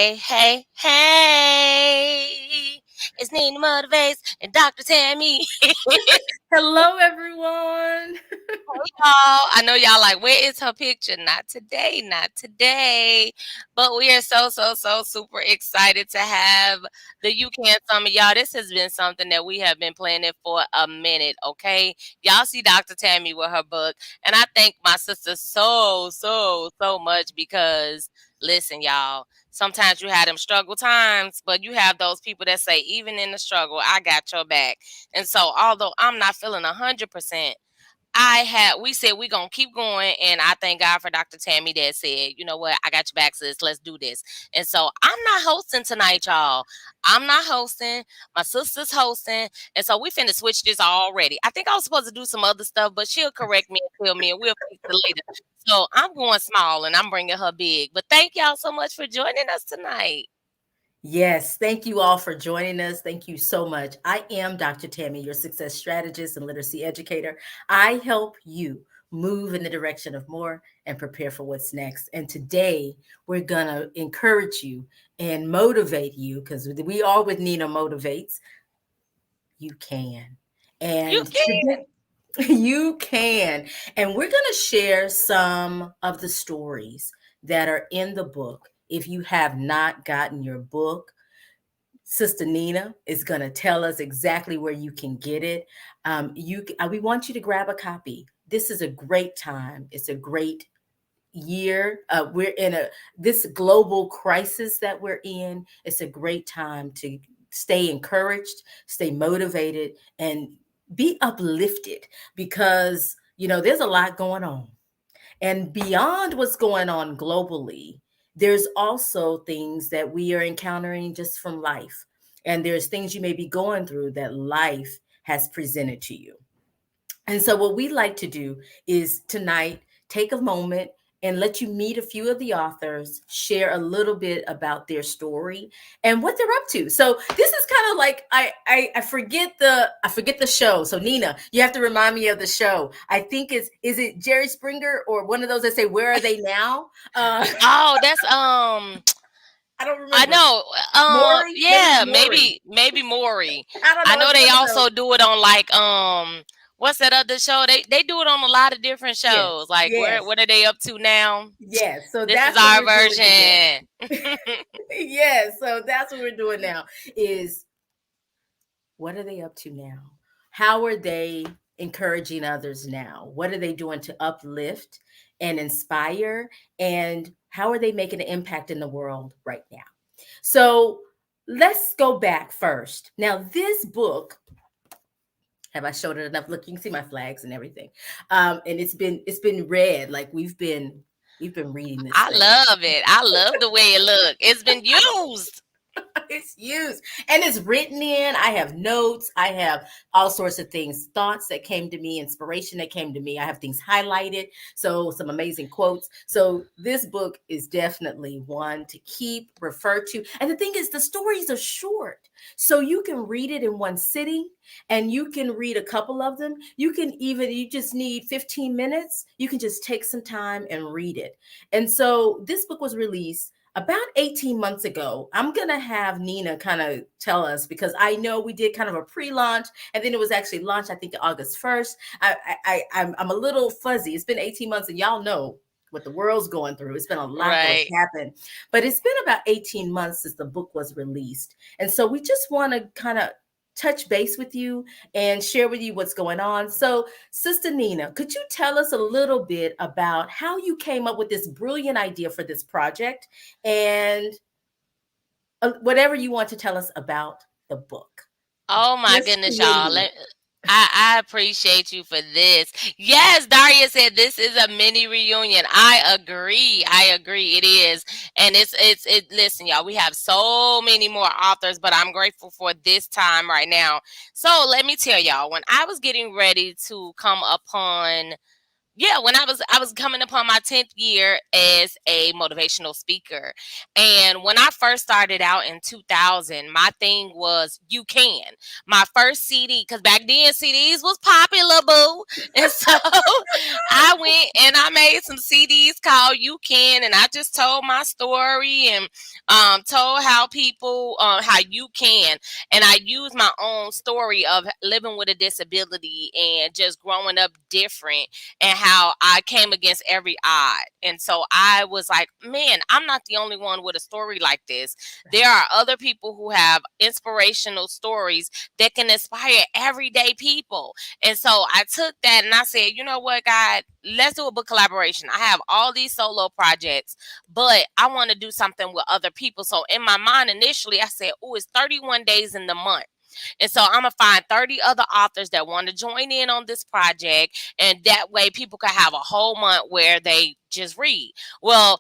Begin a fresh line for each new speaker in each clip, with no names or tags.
Hey, hey, hey. It's Nina Motivates and Dr. Tammy.
Hello, everyone.
I know y'all like, where is her picture? Not today, not today. But we are so super excited to have the You Can Summit. Y'all, this has been something that we have been planning for a minute, okay? Y'all see Dr. Tammy with her book. And I thank my sister so much because, listen, y'all, sometimes you have them struggle times, but you have those people that say, even in the struggle, I got your back. And so, although I'm not feeling 100%, we said we're gonna keep going, and I thank God for Dr. Tammy that said, you know what, I got your back, sis. Let's do this. And so I'm not hosting tonight, y'all. I'm not hosting. My sister's hosting, and so we finna switch this already. I think I was supposed to do some other stuff, but she'll correct me and tell me, and we'll fix it later. So I'm going small, and I'm bringing her big. But thank y'all so much for joining us tonight.
Yes, thank you all for joining us. Thank you so much. I am Dr. Tammy, your success strategist and literacy educator. I help you move in the direction of more and prepare for what's next. And today we're going to encourage you and motivate you because we are with Nina Motivates. You can.
You
And
can.
today, you can. And we're going to share some of the stories that are in the book. If you have not gotten your book, Sister Nina is going to tell us exactly where you can get it. We want you to grab a copy. This is a great time. It's a great year. We're in this global crisis that we're in. It's a great time to stay encouraged, stay motivated, and be uplifted because there's a lot going on. And beyond what's going on globally, there's also things that we are encountering just from life. And there's things you may be going through that life has presented to you. And so, what we like to do is tonight take a moment and let you meet a few of the authors, share a little bit about their story and what they're up to. So this is kind of like I forget the show. So Nina, you have to remind me of the show. I think is it Jerry Springer or one of those that say where are they now?
Oh, that's
I don't
I
remember.
know.
Maury, maybe it's
Yeah,
Maury.
maybe Maury.
I don't
I
know.
know
It's
they
one of those.
also do it on like what's that other show? They do it on a lot of different
Yes,
shows. Like
yes,
what are they up to now?
yes. So
This is
that's what
our
we're doing today.
version.
Yes, so that's what we're doing now is what are they up to now? How are they encouraging others now? What are they doing to uplift and inspire? And how are they making an impact in the world right now? So let's go back first. Now, this book, have I showed it enough? Look, you can see my flags and everything. And it's been read. Like we've been reading this
I
thing.
love it. I love the way it look. It's been used.
It's used and it's written in. I have notes. I have all sorts of things, thoughts that came to me, inspiration that came to me. I have things highlighted. So, some amazing quotes. So, this book is definitely one to keep, refer to. And the thing is, the stories are short. So, you can read it in one sitting and you can read a couple of them. You just need 15 minutes. You can just take some time and read it. And so, this book was released about 18 months ago. I'm going to have Nina kind of tell us because I know we did kind of a pre-launch and then it was actually launched, I think, August 1st. I'm a little fuzzy. It's been 18 months and y'all know what the world's going through. It's been a lot that has
Right.
happened, but it's been about 18 months since the book was released. And so we just want to kind of touch base with you and share with you what's going on. So, Sister Nina, could you tell us a little bit about how you came up with this brilliant idea for this project and whatever you want to tell us about the book?
Oh my
Just
goodness, y'all.
creating
I appreciate you for this. Yes, Daria said this is a mini reunion. I agree. I agree. It is. And listen, y'all, we have so many more authors, but I'm grateful for this time right now. So let me tell y'all, when I was getting ready to come upon yeah, when I was coming upon my 10th year as a motivational speaker. And when I first started out in 2000, my thing was you can. My first CD, cuz back then CDs was popular, boo. And so I went and I made some CDs called You Can, and I just told my story and told how people how you can, and I used my own story of living with a disability and just growing up different and how I came against every odd. And so I was like, man, I'm not the only one with a story like this. There are other people who have inspirational stories that can inspire everyday people. And so I took that and I said, you know what, God, let's do a book collaboration. I have all these solo projects, but I want to do something with other people. So in my mind, initially, I said, oh, it's 31 days in the month. And so I'm going to find 30 other authors that want to join in on this project. And that way people can have a whole month where they just read. Well,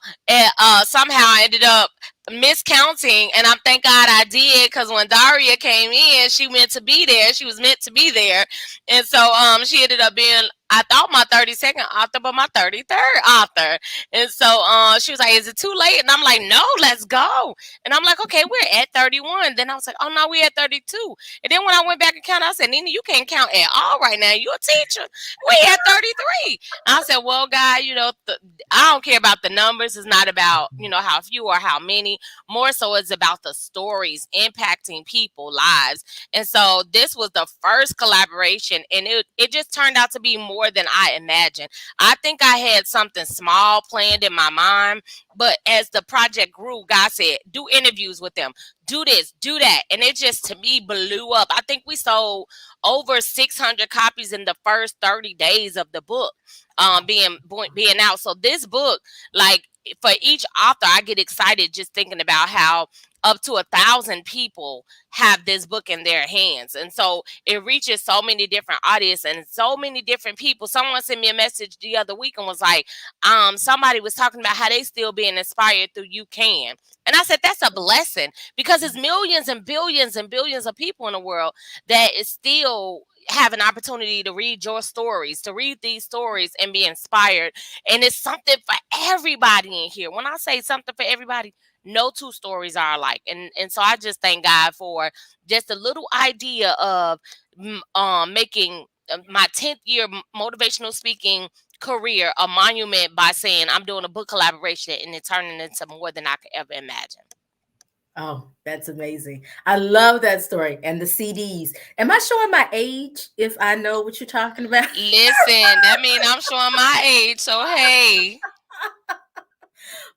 somehow I ended up miscounting, and I'm thank God I did, because when Daria came in, she meant to be there. She was meant to be there. And so she ended up being, I thought, my 32nd author, but my 33rd author. And so she was like, is it too late? And I'm like, no, let's go. And I'm like, okay, we're at 31. Then I was like, oh no, we're at 32. And then when I went back and counted, I said, Nina, you can't count at all right now. You're a teacher. We at 33. And I said, well, God, I don't care about the numbers. It's not about, how few or how many. More so it's about the stories impacting people lives. And so this was the first collaboration, and it just turned out to be more than I imagined. I think I had something small planned in my mind, but as the project grew, God said, do interviews with them, do this, do that. And it just, to me, blew up. I think we sold over 600 copies in the first 30 days of the book being out. So this book, like, for each author, I get excited just thinking about how up to 1,000 people have this book in their hands. And so it reaches so many different audiences and so many different people. Someone sent me a message the other week and was like, somebody was talking about how they still being inspired through You Can. And I said, that's a blessing, because there's millions and billions of people in the world that is still have an opportunity to read your stories, to read these stories and be inspired. And it's something for everybody in here. When I say something for everybody, no two stories are alike. And so I just thank God for just a little idea of making my 10th year motivational speaking career a monument by saying I'm doing a book collaboration, and it turning into more than I could ever imagine.
Oh, that's amazing. I love that story and the CDs. Am I showing my age if I know what you're talking about?
Listen, that means I'm showing my age. So hey.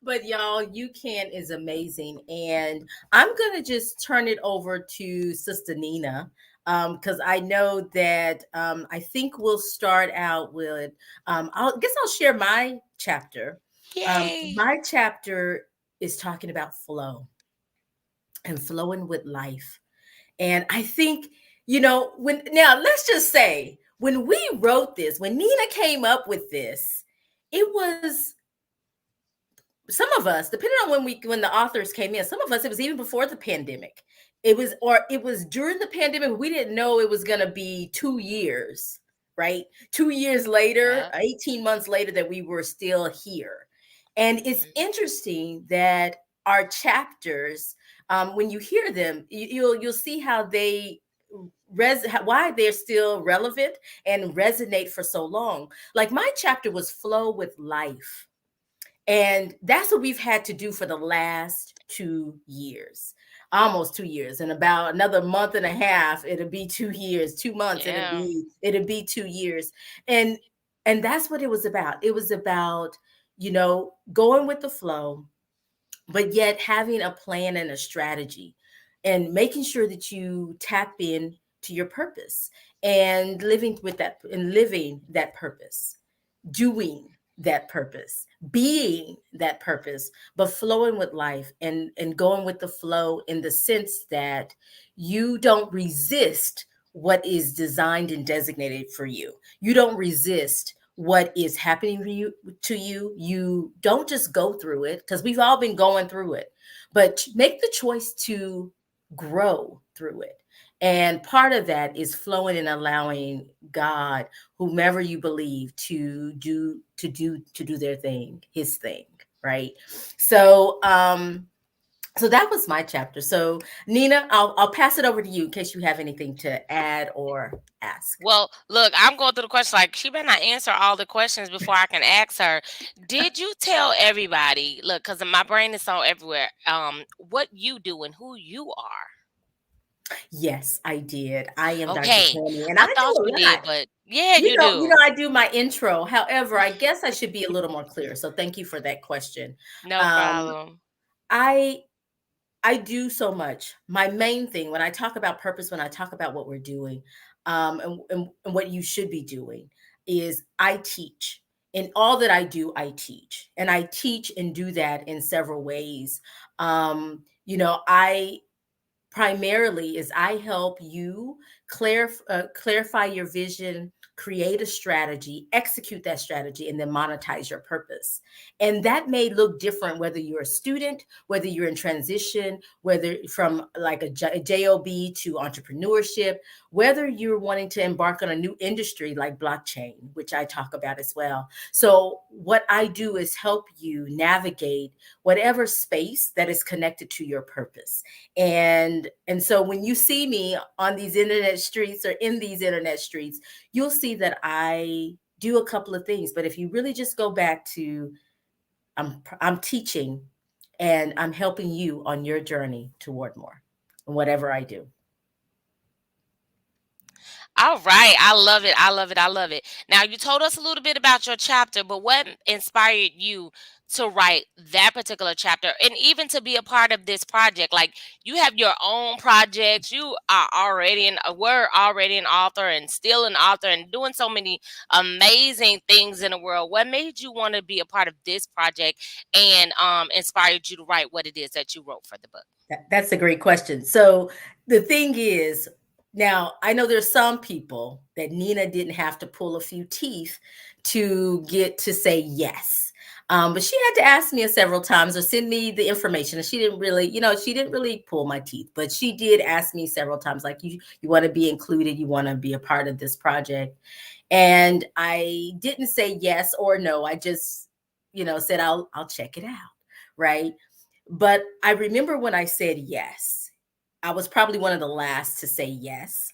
But y'all, You Can is amazing. And I'm going to just turn it over to Sister Nina, because I know that I think we'll start out with, I'll share my chapter.
Yay.
My chapter is talking about flow and flowing with life. And I think, when now let's just say when we wrote this, when Nina came up with this, it was some of us, depending on when the authors came in, some of us, it was even before the pandemic. It was during the pandemic. We didn't know it was going to be 2 years, right? 2 years later,
Yeah.
18 months later, that we were still here. And it's
Mhm.
interesting that our chapters, when you hear them, you'll see how they why they're still relevant and resonate for so long. Like my chapter was flow with life, and that's what we've had to do for the last 2 years, almost 2 years. In about another month and a half, it'll be 2 years, 2 months,
Yeah.
it'll be 2 years. And and that's what it was about. It was about, going with the flow, but yet having a plan and a strategy, and making sure that you tap in to your purpose, and living that purpose, doing that purpose, being that purpose, but flowing with life, and going with the flow in the sense that you don't resist what is designed and designated for you. You don't resist what is happening to you. You don't just go through it, because we've all been going through it, but make the choice to grow through it. And part of that is flowing and allowing God, whomever you believe, to do their thing, his thing, right? So so that was my chapter. So Nina, I'll pass it over to you in case you have anything to add or ask.
Well, look, I'm going through the questions. Like, she better not answer all the questions before I can ask her. Did you tell everybody? Look, because my brain is so everywhere. What you do and who you are.
Yes, I did. I am Dr.
Okay,
Tammy, and I
I
do
thought
a
you
lot.
did, but yeah,
You
you
know, you
do.
know, I do my intro. However, I guess I should be a little more clear. So thank you for that question.
No
Um,
problem.
I I do so much. My main thing when I talk about purpose, when I talk about what we're doing, and what you should be doing, is I teach. In all that I do, I teach, and I teach and do that in several ways. I primarily is I help you clarify your vision, create a strategy, execute that strategy, and then monetize your purpose. And that may look different whether you're a student, whether you're in transition, whether from like a job to entrepreneurship, whether you're wanting to embark on a new industry like blockchain, which I talk about as well. So what I do is help you navigate whatever space that is connected to your purpose. And so when you see me on these internet streets or in these internet streets, you'll see that I do a couple of things. But if you really just go back to I'm teaching and I'm helping you on your journey toward more, whatever I do.
All right. I love it. I love it. I love it. Now, you told us a little bit about your chapter, but what inspired you to write that particular chapter and even to be a part of this project? Like, you have your own projects. You are already were already an author and still an author and doing so many amazing things in the world. What made you want to be a part of this project and inspired you to write what it is that you wrote for the book?
That's a great question. So the thing is, now I know there's some people that Nina didn't have to pull a few teeth to get to say yes. But she had to ask me several times or send me the information. And she didn't really pull my teeth, but she did ask me several times, like, you want to be included, you want to be a part of this project. And I didn't say yes or no. I just, said I'll check it out. Right. But I remember when I said yes, I was probably one of the last to say yes.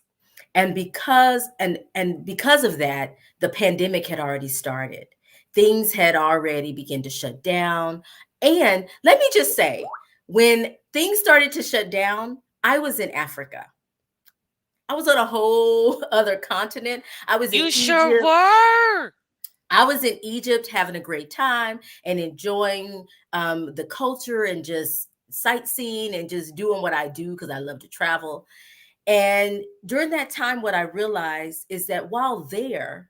And because of that, the pandemic had already started. Things had already begun to shut down. And let me just say, when things started to shut down, I was in Africa. I was on a whole other continent. I was in
You sure
Egypt.
were.
I was in Egypt having a great time and enjoying the culture and just sightseeing and just doing what I do because I love to travel. And during that time, what I realized is that while there,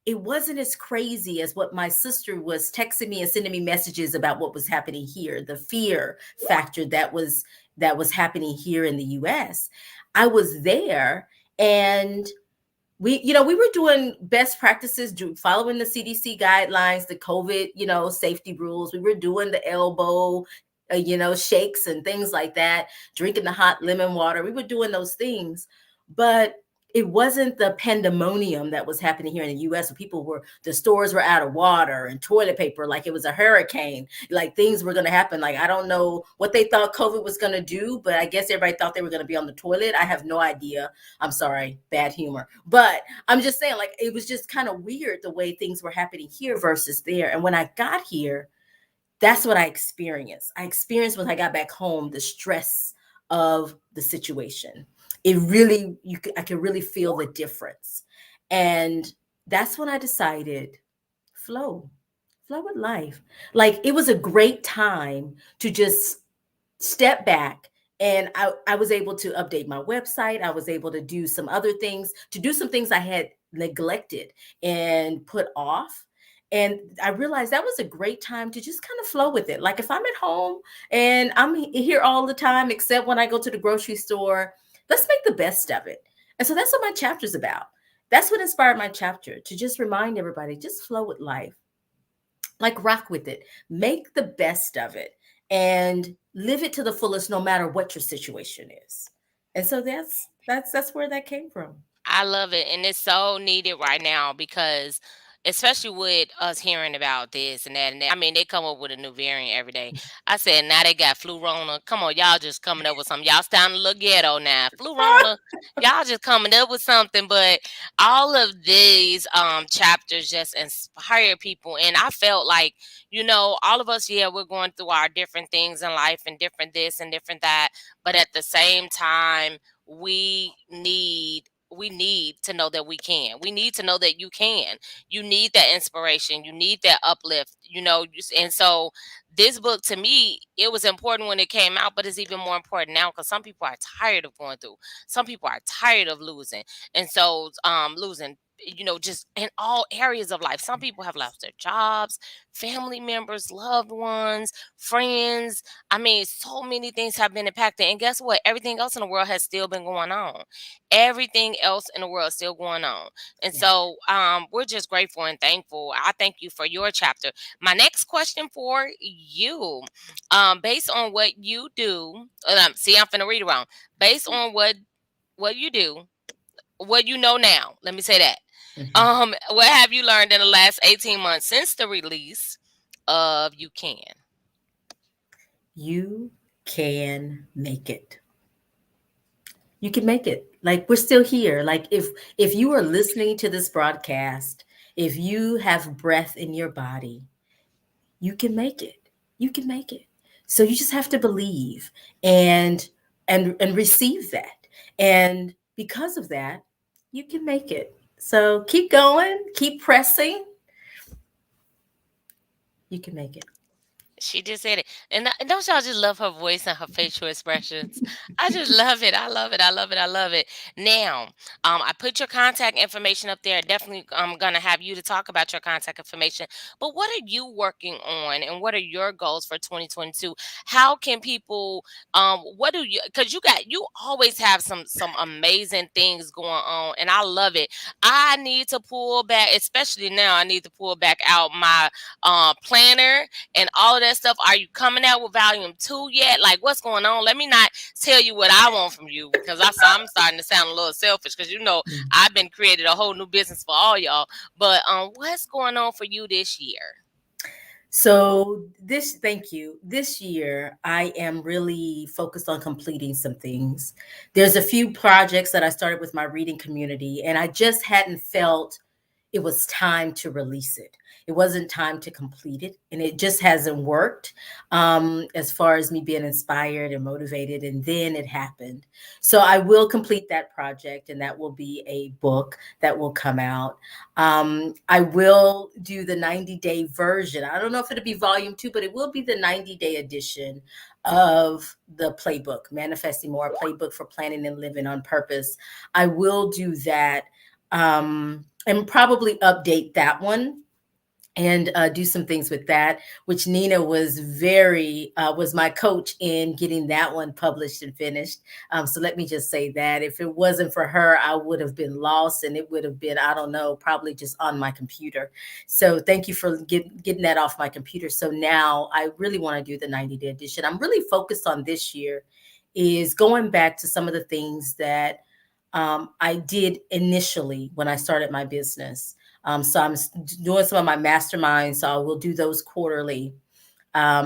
it wasn't as crazy as what my sister was texting me and sending me messages about what was happening here, the fear factor that was happening here in the US. I was there, and we were doing best practices, following the CDC guidelines, the COVID, safety rules. We were doing the elbow, shakes and things like that, drinking the hot lemon water. We were doing those things, but it wasn't the pandemonium that was happening here in the US where the stores were out of water and toilet paper like it was a hurricane, like things were going to happen. Like, I don't know what they thought COVID was going to do, but I guess everybody thought they were going to be on the toilet. I have no idea. I'm sorry, bad humor. But I'm just saying, like, it was just kind of weird the way things were happening here versus there. And when I got here, that's what I experienced. I experienced when I got back home the stress of the situation. It really, I could really feel the difference. And that's when I decided flow, flow with life. Like, it was a great time to just step back, and I was able to update my website. I was able to do some other things, to do some things I had neglected and put off. And I realized that was a great time to just kind of flow with it. Like, if I'm at home and I'm here all the time, except when I go to the grocery store, let's make the best of it. And so that's what my chapter's about. That's what inspired my chapter, to just remind everybody, just flow with life, like rock with it, make the best of it, and live it to the fullest no matter what your situation is. And so That's where that came from.
I love it, and it's so needed right now because, especially with us hearing about this and that and that. I mean, they come up with a new variant every day. I said, now they got flu rona. Come on, y'all just coming up with something. Y'all sounding a little ghetto now. Flu rona. Y'all just coming up with something, but all of these chapters just inspire people, and I felt like, all of us, yeah, we're going through our different things in life and different this and different that, but at the same time we need to know that we can. We need to know that you can. You need that inspiration. You need that uplift, and so this book, to me, it was important when it came out, but it's even more important now because some people are tired of going through. Some people are tired of losing. And so losing, just in all areas of life. Some people have lost their jobs, family members, loved ones, friends. I mean, so many things have been impacted. And guess what? Everything else in the world has still been going on. Everything else in the world is still going on. And
Yeah.
so we're just grateful and thankful. I thank you for your chapter. My next question for you, based on what you do, see, I'm finna read it wrong. Based on what you do, what you know now, let me say that.
Mhm.
What have you learned in the last 18 months since the release of You Can?
You can make it. You can make it. Like, we're still here. Like, if you are listening to this broadcast, if you have breath in your body, you can make it. You can make it. So you just have to believe and and receive that. And because of that, you can make it. So keep going, keep pressing. You can make it.
She just said it. And don't y'all just love her voice and her facial expressions? I just love it. I love it. I love it. I love it. Now, I put your contact information up there. Definitely I'm gonna have you to talk about your contact information. But what are you working on and what are your goals for 2022? How can people what do you, because you always have some amazing things going on and I love it. I need to pull back, especially now, I need to pull back out my planner and all of that stuff. Are you coming out with volume 2 yet? Like, what's going on? Let me not tell you what I want from you because I'm starting to sound a little selfish because I've been created a whole new business for all y'all. But what's going on for you this year?
So thank you. This year, I am really focused on completing some things. There's a few projects that I started with my reading community, and I just hadn't felt it was time to release it. It wasn't time to complete it, and it just hasn't worked as far as me being inspired and motivated. And then it happened. So I will complete that project, and that will be a book that will come out. I will do the 90-day version. I don't know if it'll be volume 2, but it will be the 90-day edition of the playbook, Manifesting More, playbook for planning and living on purpose. I will do that and probably update that one and do some things with that, which Nina was my coach in getting that one published and finished. So let me just say that if it wasn't for her, I would have been lost and it would have been, I don't know, probably just on my computer. So thank you for getting that off my computer. So now I really want to do the 90-day edition. I'm really focused on this year is going back to some of the things that I did initially when I started my business. So doing some of my masterminds. So I will do those quarterly. I'm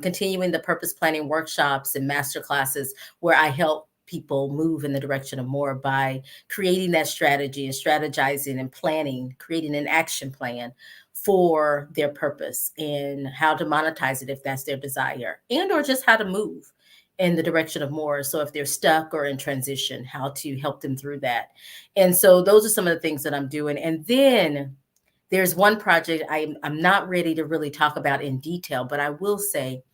continuing the purpose planning workshops and master classes where I help people move in the direction of more by creating that strategy and strategizing and planning, creating an action plan for their purpose and how to monetize it if that's their desire, and or just how to move in the direction of more. So if they're stuck or in transition, how to help them through that. And so those are some of the things that I'm doing. And then there's one project I'm not ready to really talk about in detail, but I will say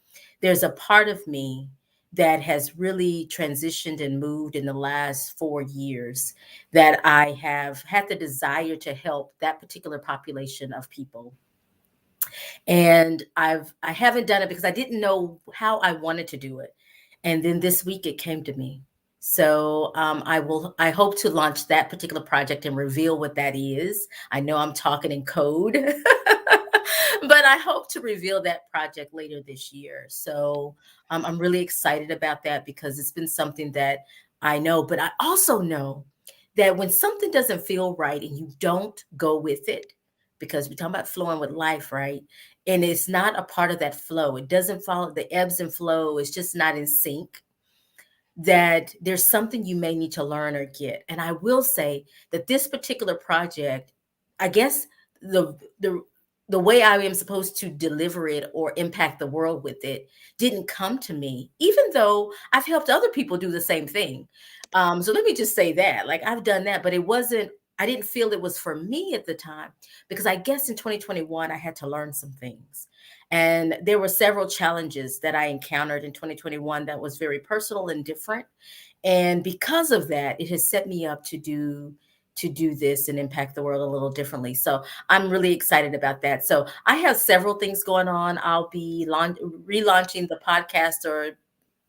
there's a part of me that has really transitioned and moved in the last 4 years that I have had the desire to help that particular population of people. And I haven't done it because I didn't know how I wanted to do it. And then this week it came to me. So I hope to launch that particular project and reveal what that is. I know I'm talking in code, but I hope to reveal that project later this year. So I'm really excited about that because it's been something that I know, but I also know that when something doesn't feel right and you don't go with it, because we're talking about flowing with life, right? And it's not a part of that flow. It doesn't follow the ebbs and flow. It's just not in sync, that there's something you may need to learn or get. And I will say that this particular project, I guess the the way I am supposed to deliver it or impact the world with it didn't come to me, even though I've helped other people do the same thing. So let me just say that, like, I've done that, but it wasn't. I didn't feel it was for me at the time, because I guess in 2021 I had to learn some things. And there were several challenges that I encountered in 2021 that was very personal and different. And because of that, it has set me up to do this and impact the world a little differently. So I'm really excited about that. So I have several things going on. I'll be relaunching the podcast or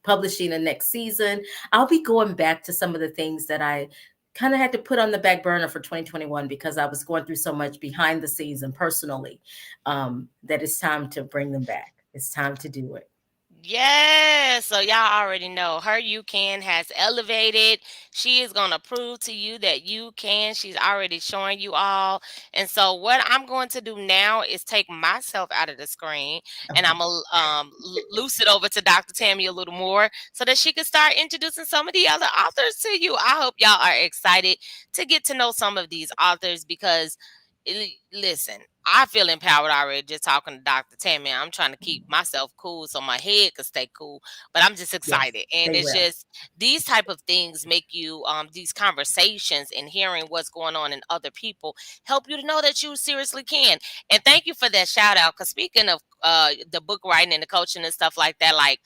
publishing the next season. I'll be going back to some of the things that I kind of had to put on the back burner for 2021 because I was going through so much behind the scenes and personally, that it's time to bring them back. It's time to do it.
Yes. So y'all already know her you can has elevated. She is going to prove to you that you can. She's already showing you all. And so what I'm going to do now is take myself out of the screen and I'm
Okay.
going to loose it over to Dr. Tammy a little more so that she can start introducing some of the other authors to you. I hope y'all are excited to get to know some of these authors because listen, I feel empowered already just talking to Dr. Tammy. I'm trying to keep myself cool so my head can stay cool, but I'm just
Yes,
excited. And
they
it's
will.
just these type of things make you these conversations and hearing what's going on in other people help you to know that you seriously can. And thank you for that shout out. Cause speaking of the book writing and the coaching and stuff like that, like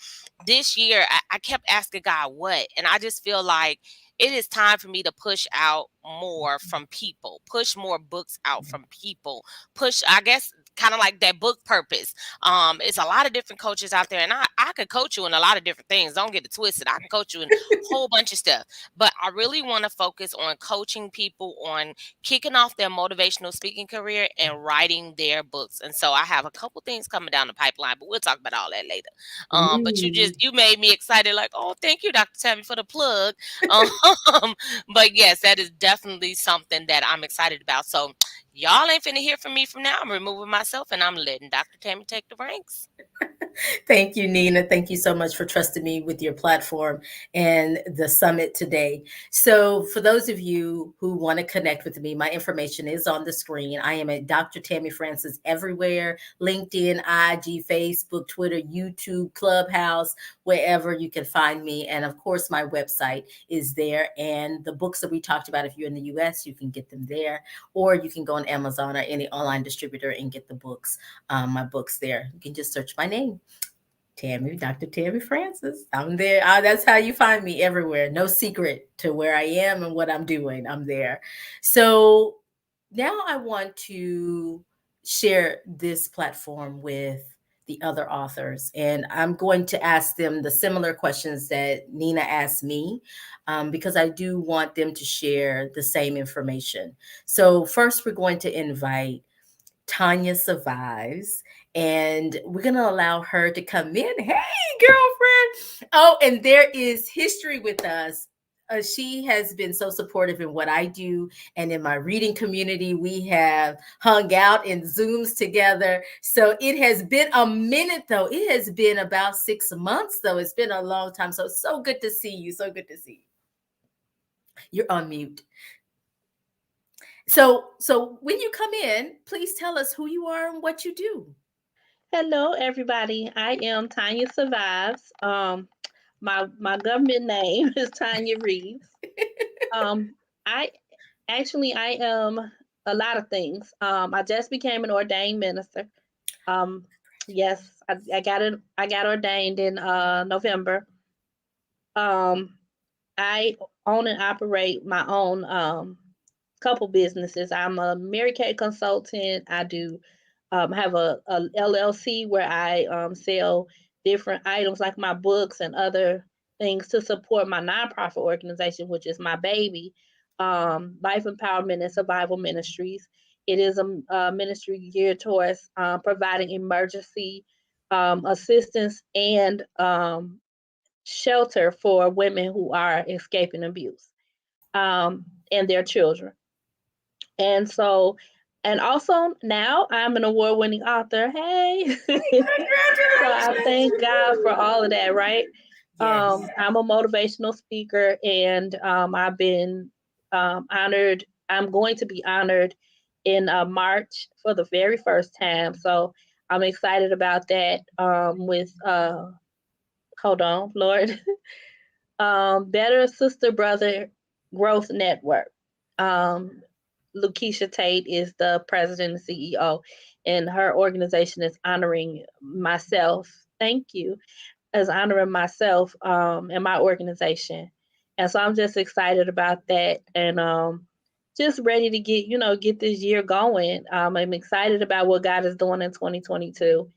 this year I kept asking God what, and I just feel like it is time for me to push out more from people, push more books out from people, push, I guess, kind of like that book purpose. It's a lot of different coaches out there, and I could coach you in a lot of different things. Don't get it twisted. I can coach you in a whole bunch of stuff, but I really want to focus on coaching people on kicking off their motivational speaking career and writing their books. And so I have a couple things coming down the pipeline, but we'll talk about all that later. But
Ooh.
you made me excited, like, oh, thank you, Dr. Tammy, for the plug. But yes, that is definitely something that I'm excited about. So y'all ain't finna hear from me from now. I'm removing myself and I'm letting Dr. Tammy take the reins.
Thank you, Nina. Thank you so much for trusting me with your platform and the summit today. So, for those of you who want to connect with me, my information is on the screen. I am at Dr. Tammy Francis everywhere: LinkedIn, IG, Facebook, Twitter, YouTube, Clubhouse, wherever you can find me. And of course, my website is there. And the books that we talked about, if you're in the US, you can get them there, or you can go on Amazon or any online distributor and get the books, my books there. You can just search my name. Tammy, Dr. Tammy Francis. I'm there. That's how you find me everywhere. No secret to where I am and what I'm doing. I'm there. So now I want to share this platform with the other authors. And I'm going to ask them the similar questions that Nina asked me, because I do want them to share the same information. So, first, we're going to invite Tanya Survives, and we're going to allow her to come in. Hey, girlfriend. Oh, and there is history with us. She has been so supportive in what I do and in my reading community. We have hung out in Zooms together. So it has been a minute, though. It has been about 6 months, though. It's been a long time. So, so good to see you. So good to see you. You're on mute. So when you come in, please tell us who you are and what you do.
Hello, everybody. I am Tanya Survives. My government name is Tanya Reeves. Um, I I am a lot of things. I just became an ordained minister. Um, yes, I got it. I got ordained in November. Um, I own and operate my own couple businesses. I'm a Mary Kay consultant. I do have a LLC where I sell different items like my books and other things to support my nonprofit organization, which is my baby, Life Empowerment and Survival Ministries. It is a ministry geared towards providing emergency assistance and shelter for women who are escaping abuse, and their children. And so, and also now I'm an award winning author. Hey. So I thank God for all of that, right?
Yes.
I'm a motivational speaker, and I've been honored. I'm going to be honored in March for the very first time. So I'm excited about that. With hold on, Lord, Better Sister Brother Growth Network. Um, Lakeisha Tate is the president and CEO, and her organization is honoring myself. Thank you, as honoring myself, and my organization. And so I'm just excited about that, and just ready to get this year going. I'm excited about what God is doing in 2022,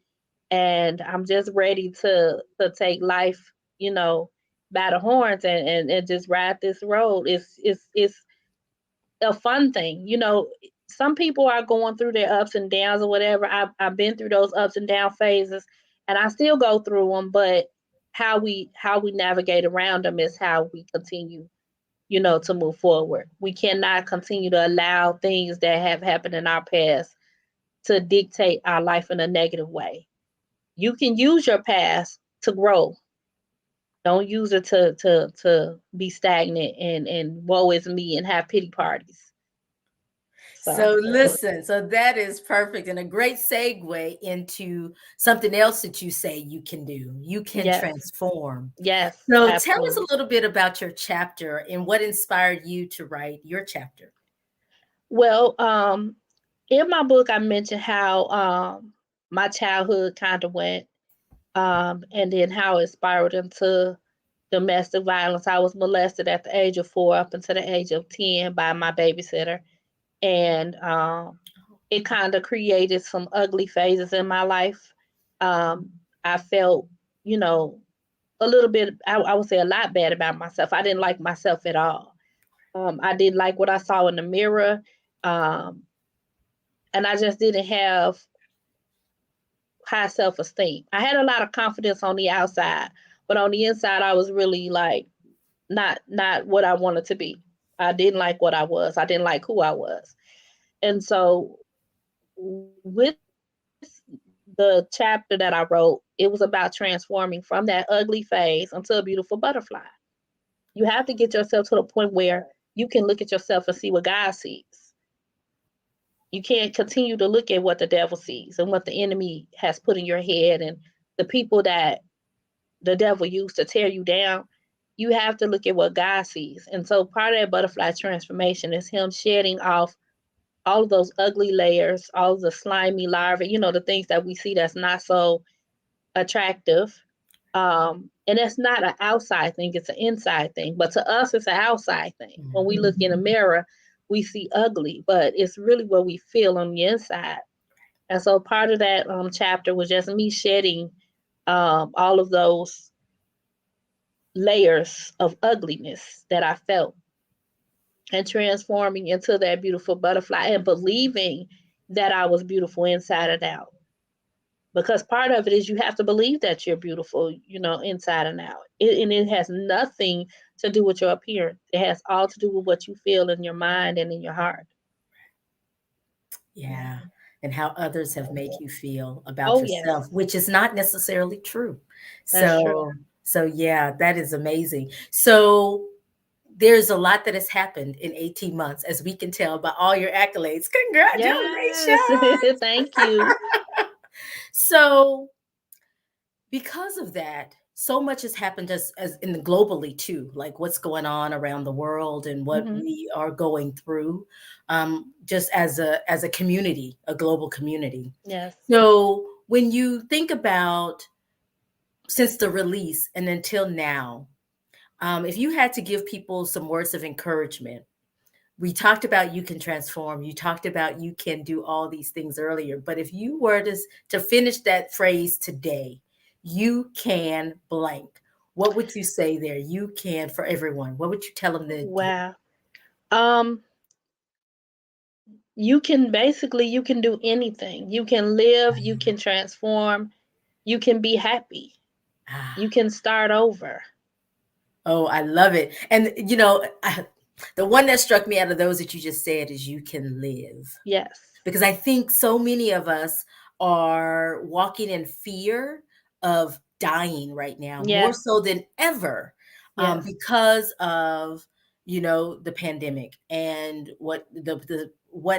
and I'm just ready to take life, you know, by the horns, and just ride this road. It's a fun thing, Some people are going through their ups and downs or whatever. I've been through those ups and down phases, and I still go through them. But how we navigate around them is how we continue, to move forward. We cannot continue to allow things that have happened in our past to dictate our life in a negative way. You can use your past to grow. Don't use it to be stagnant and woe is me and have pity parties. So
So listen, so that is perfect and a great segue into something else that you say you can do. You can
yes,
transform.
yes,
So tell us a
absolutely.
little bit about your chapter and what inspired you to write your chapter.
Well, in my book, I mentioned how my childhood kind of went, and then how it spiraled into domestic violence. I was molested at the age of 4 up until the age of 10 by my babysitter, and it kind of created some ugly phases in my life. Um, I felt, you know, a little bit, I would say a lot bad about myself. I didn't like myself at all. I didn't like what I saw in the mirror. Um, and I just didn't have high self esteem. I had a lot of confidence on the outside, but on the inside, I was really like not what I wanted to be. I didn't like what I was. I didn't like who I was. And so with the chapter that I wrote, it was about transforming from that ugly phase into a beautiful butterfly. You have to get yourself to the point where you can look at yourself and see what God sees. You can't continue to look at what the devil sees and what the enemy has put in your head and the people that the devil used to tear you down. You have to look at what God sees. And so part of that butterfly transformation is him shedding off all of those ugly layers, all of the slimy larvae, the things that we see that's not so attractive. And that's not an outside thing, it's an inside thing. But to us, it's an outside thing. When we look in a mirror, we see ugly, but it's really what we feel on the inside. And so part of that chapter was just me shedding all of those layers of ugliness that I felt and transforming into that beautiful butterfly and believing that I was beautiful inside and out. Because part of it is you have to believe that you're beautiful, inside and out. And it has nothing to do with your appearance. It has all to do with what you feel in your mind and in your heart.
Yeah. And how others have made you feel about
Oh, yes,
yourself, which is not necessarily true.
that's true.
So yeah, that is amazing. So there's a lot that has happened in 18 months, as we can tell by all your accolades. Congratulations.
Yes, thank you.
So because of that, so much has happened as in the globally too, like what's going on around the world and what
Hmm.
we are going through, just as a community, a global community.
Yes.
So when you think about since the release and until now, if you had to give people some words of encouragement, we talked about you can transform. You talked about you can do all these things earlier. But if you were to finish that phrase today, you can blank. What would you say there? You can for everyone. What would you tell them to do?
Wow. Um, you can do anything. You can live, you can transform, you can be happy,
Ah,
you can start over.
Oh, I love it. And the one that struck me out of those that you just said is you can live.
Yes.
Because I think so many of us are walking in fear of dying right now, more
Yeah.
so than ever,
Yes.
because of the pandemic and what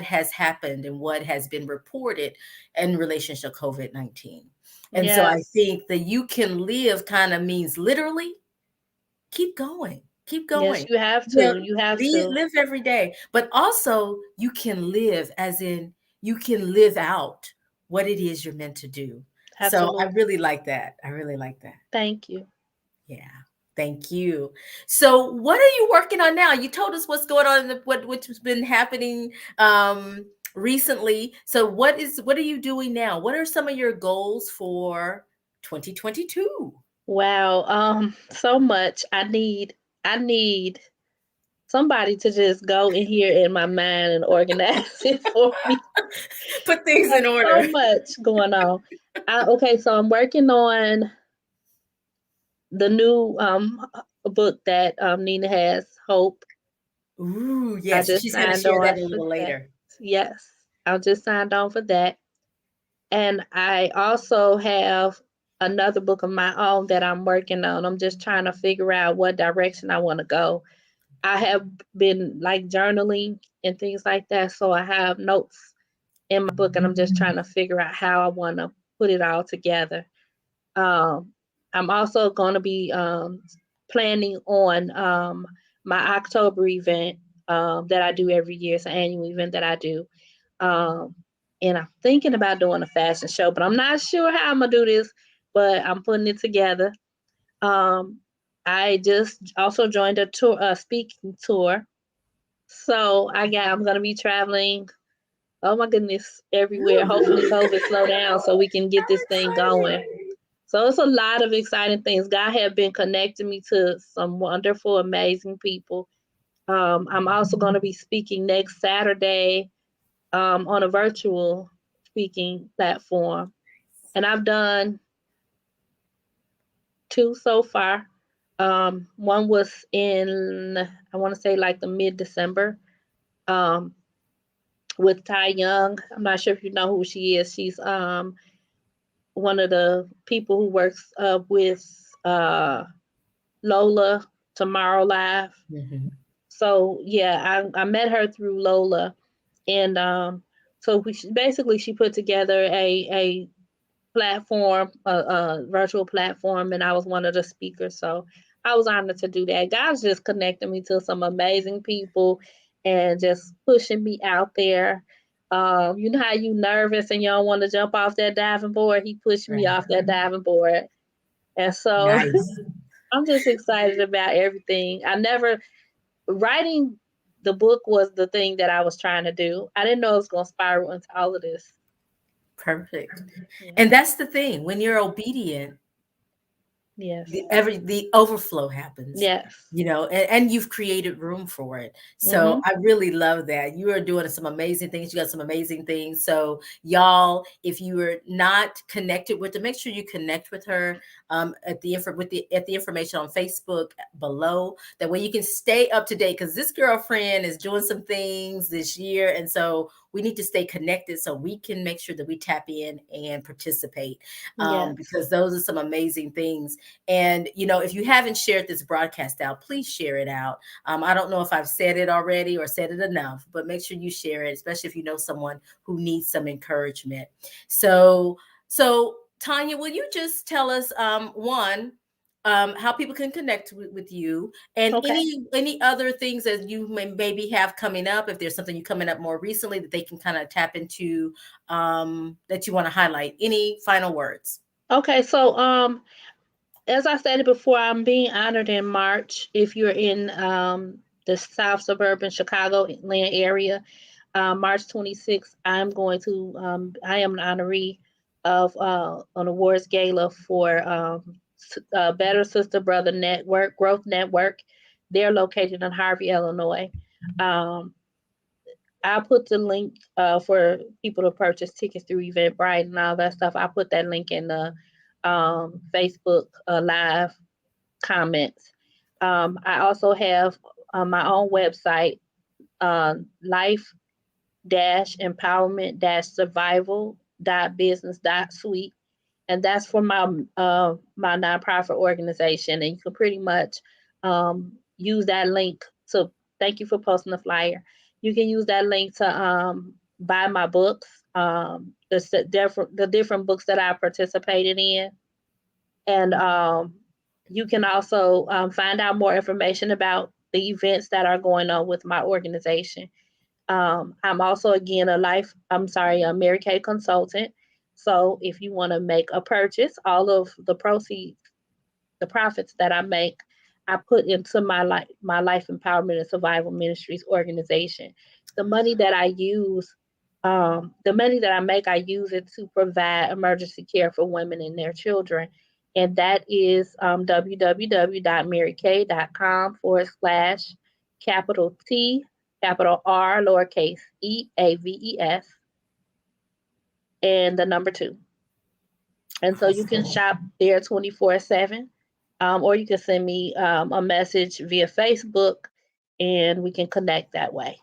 has happened and what has been reported in relation to COVID-19. And so I
Yes.
think that you can live kind of means literally keep going, keep
Yes,
going.
you have
You know,
to. You have to.
live every day, but also you can live, as in you can live out what it is you're meant to do. So I
Absolutely.
really like that. I really like that.
Thank you.
Yeah. Thank you. So what are you working on now? You told us what's going on in what's been happening recently. So what are you doing now? What are some of your goals for 2022?
Wow. So much. I need somebody to just go in here in my mind and organize it for me.
Put things
There's
in
so
order.
much going on. Okay, so I'm working on the new book that Nina has, Hope.
Ooh,
I
yes.
just
She's going to
signed
share
on
that a
for
little
that.
later.
Yes, I just signed on for that. And I also have another book of my own that I'm working on. I'm just trying to figure out what direction I want to go. I have been like journaling and things like that. So I have notes in my book and I'm just trying to figure out how I want to put it all together. Um, I'm also going to be planning on my October event that I do every year. It's an annual event that I do. Um, and I'm thinking about doing a fashion show, but I'm not sure how I'm going to do this, but I'm putting it together. Um, I just also joined a tour, a speaking tour. So I'm going to be traveling. Oh my goodness, everywhere. Hopefully, COVID slow down so we can get
How
this thing going.
exciting.
So it's a lot of exciting things. God has been connecting me to some wonderful, amazing people. I'm also going to be speaking next Saturday on a virtual speaking platform, and I've done two so far. One was in I want to say like the mid December um, with Ty Young. I'm not sure if you know who she is. She's one of the people who works with Lola Tomorrow Live.
Mhm.
So yeah, I met her through Lola, and so basically she put together a platform, a virtual platform, and I was one of the speakers. So I was honored to do that. God's just connected me to some amazing people, and just pushing me out there. You know how you nervous and you don't want to jump off that diving board? He pushed me
Right.
off that diving board, and so
Nice.
I'm just excited about everything. I never writing the book was the thing that I was trying to do. I didn't know it was going to spiral into all of this.
Perfect.
Yeah.
And that's the thing. When you're obedient,
Yes.
the overflow happens,
Yes.
and you've created room for it. So
Mhm.
I really love that you are doing some amazing things. You got some amazing things. So y'all, if you are not connected with her, make sure you connect with her at the information on Facebook below. That way you can stay up to date, because this girlfriend is doing some things this year, and so we need to stay connected so we can make sure that we tap in and participate,
Yes.
because those are some amazing things. And, if you haven't shared this broadcast out, please share it out. I don't know if I've said it already or said it enough, but make sure you share it, especially if you know someone who needs some encouragement. So Tanya, will you just tell us, one, how people can connect with you, and
Okay.
any other things that you maybe have coming up, if there's something you coming up more recently that they can kind of tap into, that you want to highlight. Any final words?
Okay. So as I stated before, I'm being honored in March. If you're in the South Suburban Chicago land area, March 26th, I am an honoree of an awards gala for Better Sister Brother Network, Growth Network. They're located in Harvey, Illinois. Um, I'll put the link for people to purchase tickets through Eventbrite and all that stuff. I'll put that link in the Facebook live comments. I also have my own website, life empowerment survival business suite, and that's for my nonprofit organization. And you can pretty much use that link to, thank you for posting the flyer. You can use that link to buy my books, the different books that I participated in, and you can also find out more information about the events that are going on with my organization. I'm also again a Mary Kay consultant. So if you want to make a purchase, all of the proceeds, the profits that I make, I put into my life empowerment and survival ministries organization. The money that I use, the money that I make, I use it to provide emergency care for women and their children. And that is www.marykay.com/, capital T, capital R, lowercase EAVES, and the number two. And so you can
Awesome.
shop there 24/7, or you can send me a message via Facebook, and we can connect that way.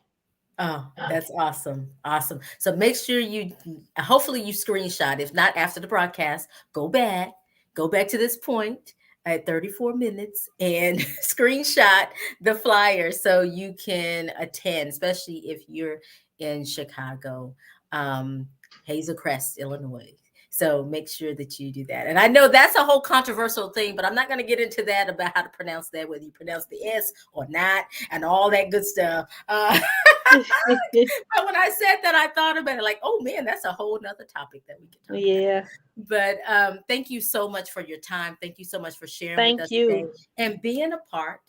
Oh, that's awesome. Awesome. So make sure hopefully you screenshot. If not after the broadcast, go back to this point at 34 minutes and screenshot the flyer so you can attend, especially if you're in Chicago, Hazel Crest, Illinois. So make sure that you do that. And I know that's a whole controversial thing, but I'm not going to get into that about how to pronounce that, whether you pronounce the S or not, and all that good stuff. But when I said that, I thought about it like, oh man, that's a whole nother topic that we could talk about.
Yeah.
But thank you so much for your time. Thank you so much for sharing with
Thank
us today
you.
and being a part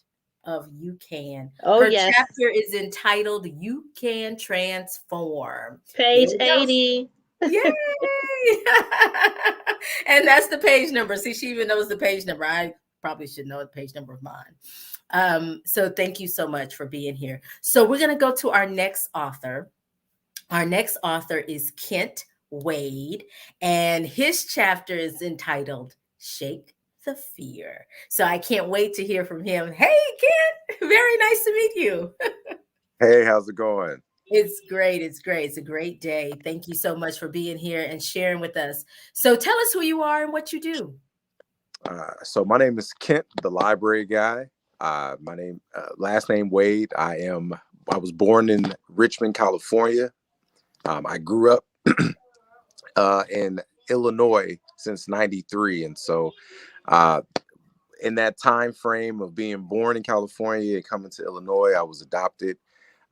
of You Can.
Oh,
Her
yes.
chapter is entitled You Can Transform. There
Page
we go.
80.
Yay! And that's the page number. See, she even knows the page number. I probably should know the page number of mine. So thank you so much for being here. So we're going to go to our next author. Our next author is Kent Wade, and his chapter is entitled Shake the Fear. So I can't wait to hear from him. Hey, Kent, very nice to meet you.
Hey, how's it going?
It's great. It's great. It's a great day. Thank you so much for being here and sharing with us. So tell us who you are and what you do.
So my name is Kent, the library guy. My name, last name Wade. I was born in Richmond, California. I grew up in Illinois since '93, and so uh, in that time frame of being born in California and coming to Illinois, I was adopted.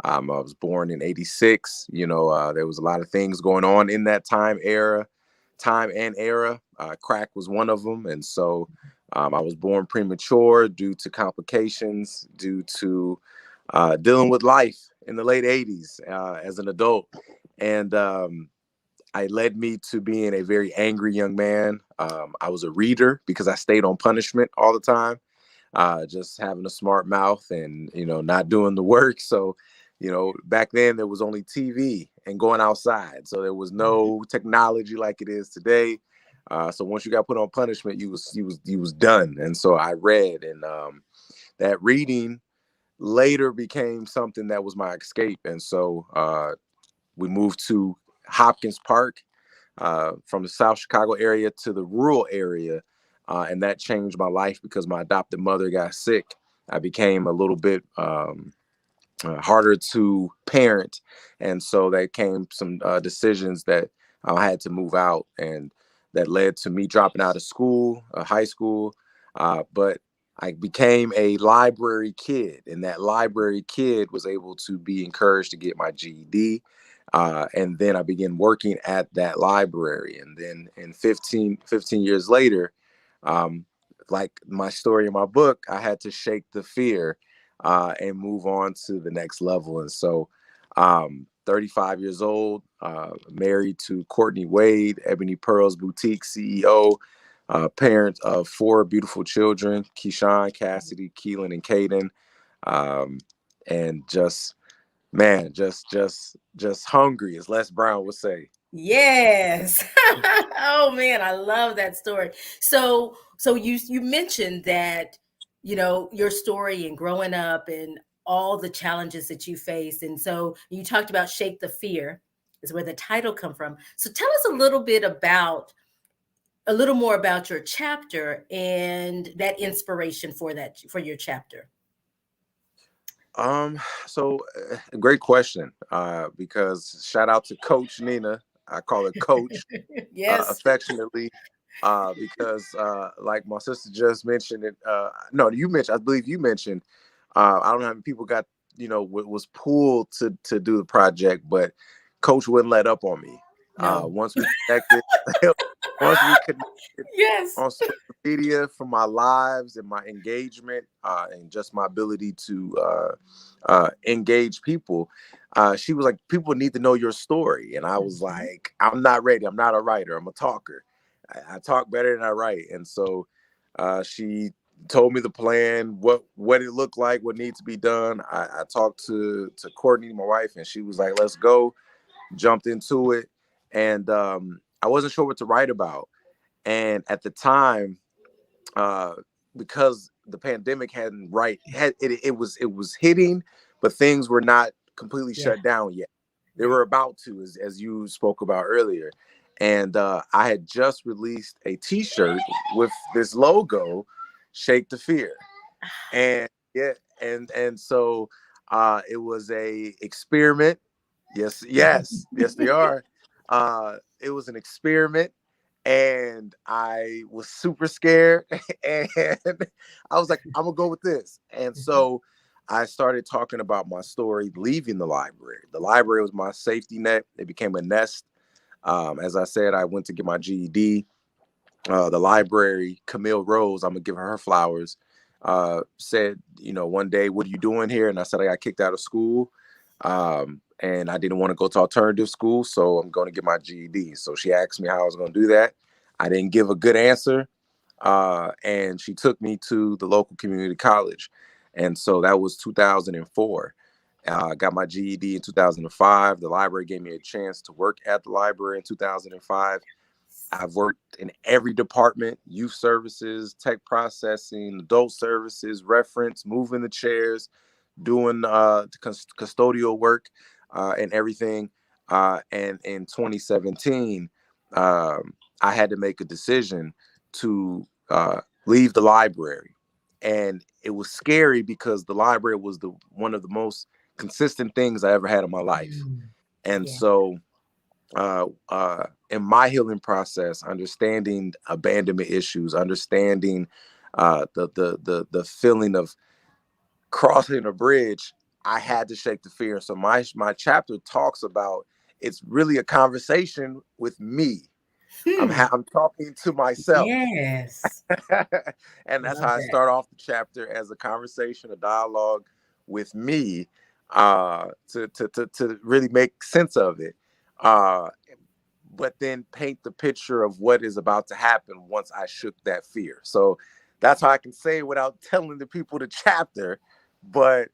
I was born in '86. There was a lot of things going on in that time and era. Crack was one of them. And so I was born premature due to complications, due to dealing with life in the late '80s as an adult. And I led me to being a very angry young man. I was a reader because I stayed on punishment all the time, just having a smart mouth and, not doing the work. So, back then there was only TV and going outside. So there was no technology like it is today. So once you got put on punishment, you was done. And so I read, and that reading later became something that was my escape. And so we moved to Hopkins Park, from the South Chicago area to the rural area. And that changed my life because my adopted mother got sick. I became a little bit harder to parent. And so there came some decisions that I had to move out, and that led to me dropping out of school, high school. But I became a library kid, and that library kid was able to be encouraged to get my GED. And then I began working at that library. And then in 15 years later, like my story in my book, I had to shake the fear and move on to the next level. And so 35 years old, married to Courtney Wade, Ebony Pearls Boutique CEO, parent of 4 beautiful children, Keyshawn, Cassidy, Keelan, and Caden. And just, man, just hungry, as Les Brown would say.
Yes. Oh man, I love that story. So you mentioned that your story and growing up and all the challenges that you faced. And so you talked about Shake the Fear is where the title come from. So tell us a little more about your chapter and that inspiration for your chapter.
So great question. Because shout out to Coach Nina. I call her Coach
Yes.
affectionately. Because like my sister just mentioned it. No, you mentioned. I believe you mentioned. I don't know how many people got was pulled to do the project, but Coach wouldn't let up on me.
No.
Once we connected, once we connected
Yes.
on social media for my lives and my engagement and just my ability to engage people, she was like, people need to know your story. And I was
Mhm.
like, I'm not ready. I'm not a writer. I'm a talker. I talk better than I write. And so she told me the plan, what it looked like, what needs to be done. I talked to Courtney, my wife, and she was like, let's go. Jumped into it. And I wasn't sure what to write about. And at the time, uh, because the pandemic hadn't it was hitting, but things were not completely
Yeah.
shut down yet. They
Right.
were about to, as you spoke about earlier. And I had just released a T-shirt with this logo, "Shake the Fear," and yeah, and so it was a experiment. Yes, yes, yes, they are. It was an experiment, and I was super scared, and I was like, I'm gonna go with this. And
Mhm.
so I started talking about my story leaving the library. The library was my safety net. It became a nest. As I said, I went to get my GED. The library, Camille Rose, I'm gonna give her flowers, said, one day, what are you doing here? And I said, I got kicked out of school. And I didn't want to go to alternative school, so I'm going to get my GED. So she asked me how I was going to do that. I didn't give a good answer. And she took me to the local community college. And so that was 2004. I got my GED in 2005. The library gave me a chance to work at the library in 2005. I've worked in every department: youth services, tech processing, adult services, reference, moving the chairs, doing custodial work and everything. And in 2017, I had to make a decision to leave the library. And it was scary because the library was the one of the most consistent things I ever had in my life.
Mm.
And
Yeah.
so in my healing process, understanding abandonment issues, understanding the feeling of crossing a bridge, I had to shake the fear. So my chapter talks about, it's really a conversation with me.
Hmm.
I'm talking to myself.
Yes.
And that's how
Love
I
that.
start off the chapter, as a conversation, a dialogue with me, to really make sense of it. Uh, but then paint the picture of what is about to happen once I shook that fear. So that's how I can say it without telling the people the chapter. But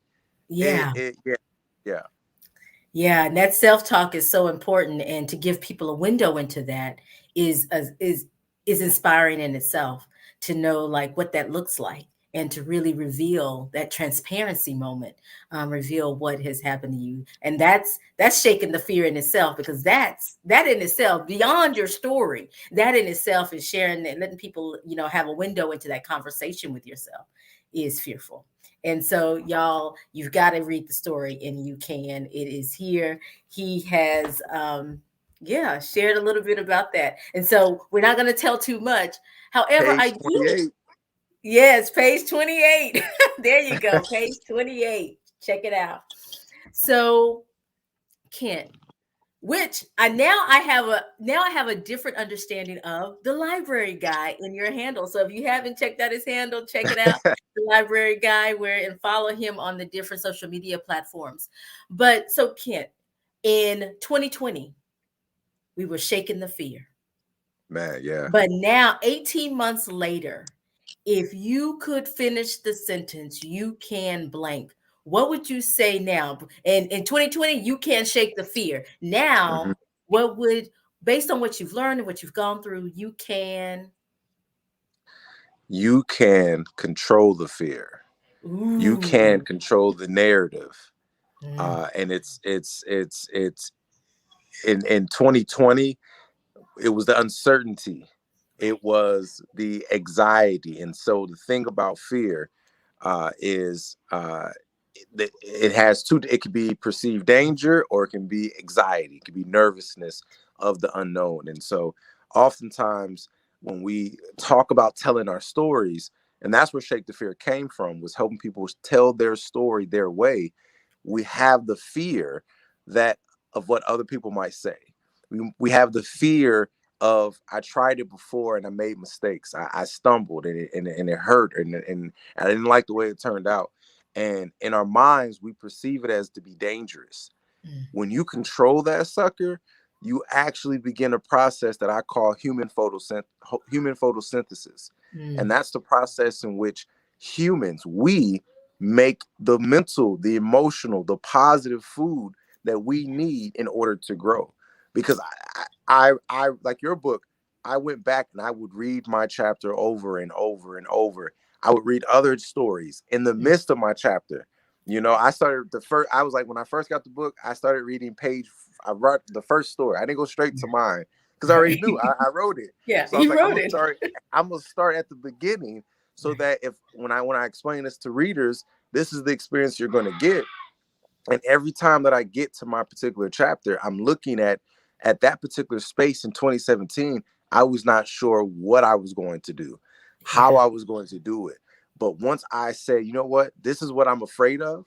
Yeah.
yeah, yeah.
Yeah, and that self-talk is so important, and to give people a window into that is is inspiring in itself, to know like what that looks like, and to really reveal that transparency moment, reveal what has happened to you. And that's shaking the fear in itself, because that in itself, beyond your story, that in itself is sharing and letting people, have a window into that conversation with yourself, is fearful. And so, y'all, you've got to read the story, and you can. It is here. He has, yeah, shared a little bit about that. And so, we're not going to tell too much. However, I
Page
do.
28.
Yes, page 28. There you go, page 28. Check it out. So, Kent, which I have a different understanding of the library guy in your handle. So if you haven't checked out his handle, check it out. The library guy, where and follow him on the different social media platforms. But so Kent, in 2020, we were shaking the fear.
Man, yeah.
But now, 18 months later, if you could finish the sentence, you can blank. What would you say now? And in 2020, you can't shake the fear.
Mhm.
Now, what would, based on what you've learned and what you've gone through, you can.
you can control the fear. You can
Ooh.
control the narrative.
Mm.
And it's in 2020, it was the uncertainty, it was the anxiety. And so the thing about fear is it has two. It could be perceived danger, or it can be anxiety. It could be nervousness of the unknown. And so oftentimes when we talk about telling our stories, and that's where Shake the Fear came from, was helping people tell their story their way. We have the fear that of what other people might say. We have the fear of, I tried it before and I made mistakes. I stumbled, and it hurt, and I didn't like the way it turned out. And in our minds, we perceive it as to be dangerous.
Mm.
When you control that sucker, you actually begin a process that I call human photosynthesis. And
Mm.
that's the process in which humans, we make the mental, the emotional, the positive food that we need in order to grow. Because I like your book, I went back and I would read my chapter over and over and over. I would read other stories in the
Mm.
midst of my chapter. I started I was like, when I first got the book, I started reading I wrote the first story. I didn't go straight to mine because I already
Right.
knew I wrote it.
Yeah,
So I was
he
like,
wrote it.
I'm gonna start at the beginning, so
Right.
that if when I explain this to readers, this is the experience you're gonna get. And every time that I get to my particular chapter, I'm looking at that particular space in 2017. I was not sure what I was going to do, how
Yeah.
I was going to do it. But once I said, you know what, this is what I'm afraid of.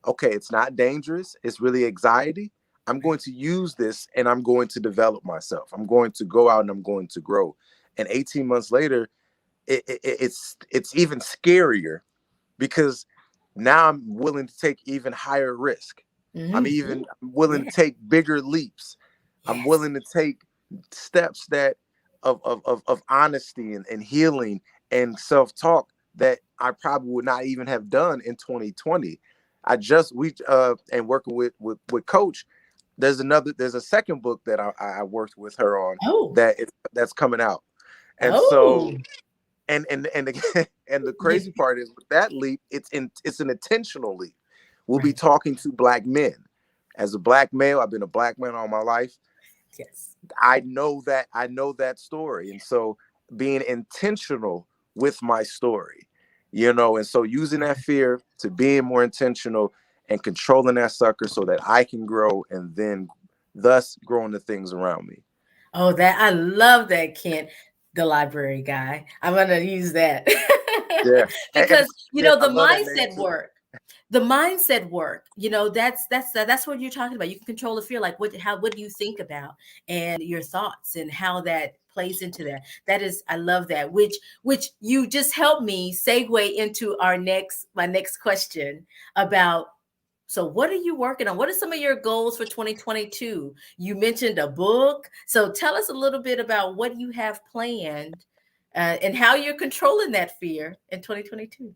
Okay, it's not dangerous. It's really anxiety. I'm going
Right.
to use this and I'm going to develop myself. I'm going to go out and I'm going to grow. And 18 months later, it's even scarier, because now I'm willing to take even higher risk.
Mm-hmm.
I'm willing
Yeah.
to take bigger leaps. I'm
Yes.
willing to take steps that of honesty and healing and self-talk that I probably would not even have done in 2020. I just we and working with Coach, there's a second book that I worked with her on
Oh.
that's coming out. And so
Oh.
and again, and the crazy part is, with that leap, it's an intentional leap. We'll be
Right.
talking to black men. As a black male, I've been a black man all my life.
Yes.
I know that story. And so being intentional with my story, and so using that fear to being more intentional and controlling that sucker so that I can grow, and then thus growing the things around me.
Oh, that I love that, Kent, the library guy. I'm gonna use that
Yeah. And
because
man, I
the
love that name
mindset
too.
work. The mindset work, that's what you're talking about. You can control the fear, like what do you think about, and your thoughts, and how that plays into that. That is, I love that. Which you just helped me segue into my next question about. So, what are you working on? What are some of your goals for 2022? You mentioned a book. So, tell us a little bit about what you have planned, and how you're controlling that fear in 2022.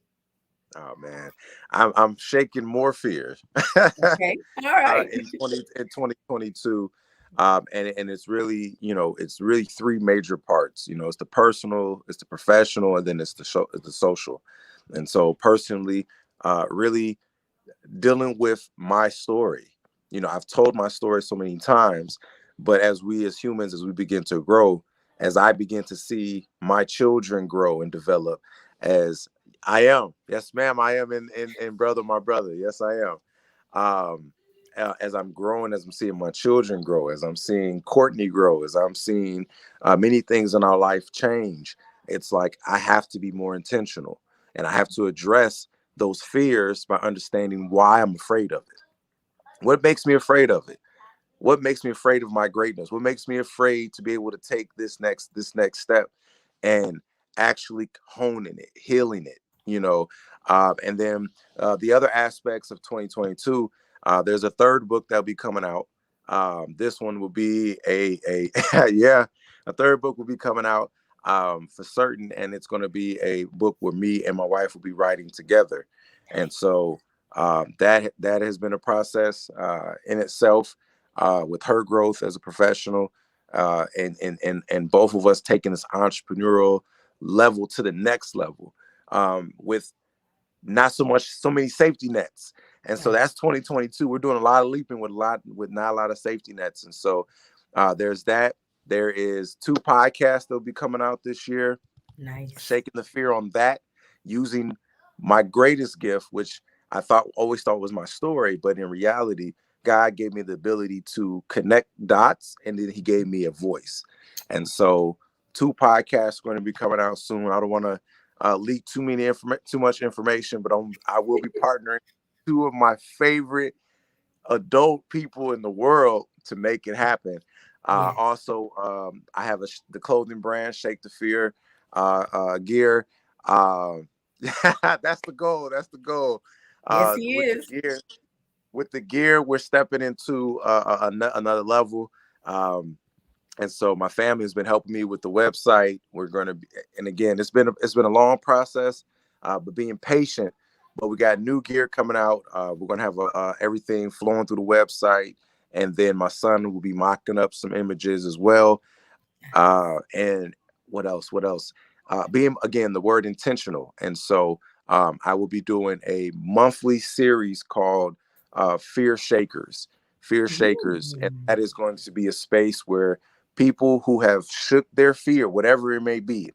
Oh man, I'm shaking more fears
Okay. All right.
in 2022, and it's really, it's really three major parts. It's the personal, it's the professional, and then it's the social. And so personally, really dealing with my story. I've told my story so many times, but as we as humans, as we begin to grow, as I begin to see my children grow and develop, as I am, yes, ma'am, I am in brother, my brother, yes, I am. As I'm growing, as I'm seeing my children grow, as I'm seeing Courtney grow, as I'm seeing many things in our life change, it's like I have to be more intentional, and I have to address those fears by understanding why I'm afraid of it. What makes me afraid of it? What makes me afraid of my greatness? What makes me afraid to be able to take this next step and actually honing it, healing it, and then the other aspects of 2022. There's a third book that'll be coming out. This one will be a yeah, a third book will be coming out for certain, and it's going to be a book where me and my wife will be writing together. And so that has been a process in itself, with her growth as a professional, and both of us taking this entrepreneurial level to the next level, with not so many safety nets. And so
Right.
that's 2022. We're doing a lot of leaping with not a lot of safety nets. And so there's that. There is 2 podcasts that'll be coming out this year,
Nice.
shaking the fear on that, using my greatest gift, which always thought was my story, but in reality, God gave me the ability to connect dots, and then He gave me a voice. And so, 2 podcasts are going to be coming out soon. I don't want to leak too much information, but I will be partnering with 2 of my favorite adult people in the world to make it happen.
Yes.
Also, I have the clothing brand Shake the Fear gear. That's the goal. That's the goal.
Yes, he
With the
is.
gear, we're stepping into another level. And so my family has been helping me with the website. We're going to be, and again, it's been a long process, but being patient. But we got new gear coming out. We're going to have everything flowing through the website, and then my son will be mocking up some images as well. And what else? What else? Being again the word intentional, and so I will be doing a monthly series called Fear Shakers. Fear Shakers, and
Ooh.
that is going to be a space where people who have shook their fear, whatever it may be,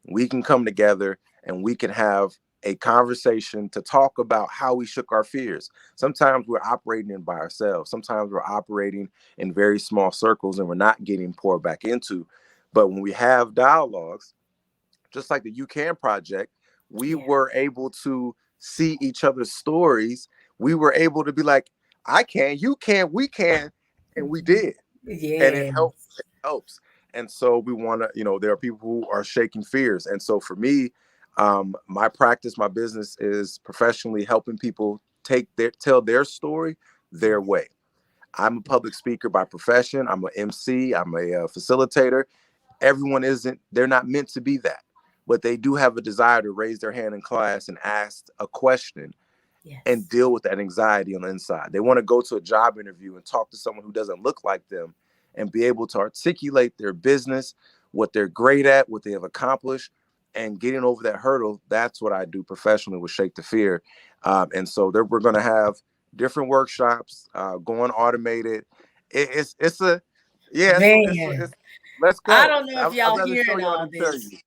we can come together and we can have a conversation to talk about how we shook our fears. Sometimes we're operating in by ourselves. Sometimes we're operating in very small circles and we're not getting poured back into. But when we have dialogues, just like the You Can Project, we
Yeah.
were able to see each other's stories. We were able to be like, I can, you can, we can, and we did. And it
Yes.
helps. It helps. And so we want to, there are people who are shaking fears. And so for me, my practice, my business is professionally helping people tell their story their
Yes.
way. I'm a public speaker by profession. I'm an MC. I'm a facilitator. Everyone isn't, they're not meant to be that, but they do have a desire to raise their hand in class and ask a question and
Yes.
deal with that anxiety on the inside. They want to go to a job interview and talk to someone who doesn't look like them and be able to articulate their business, what they're great at, what they have accomplished, and getting over that hurdle. That's what I do professionally with Shake the Fear. And so we're going to have different workshops, going automated. It's a, yeah,
Man,
let's
I
go.
don't know if
I'd
y'all
rather show
hearing
y'all
all
than tell
this.
you.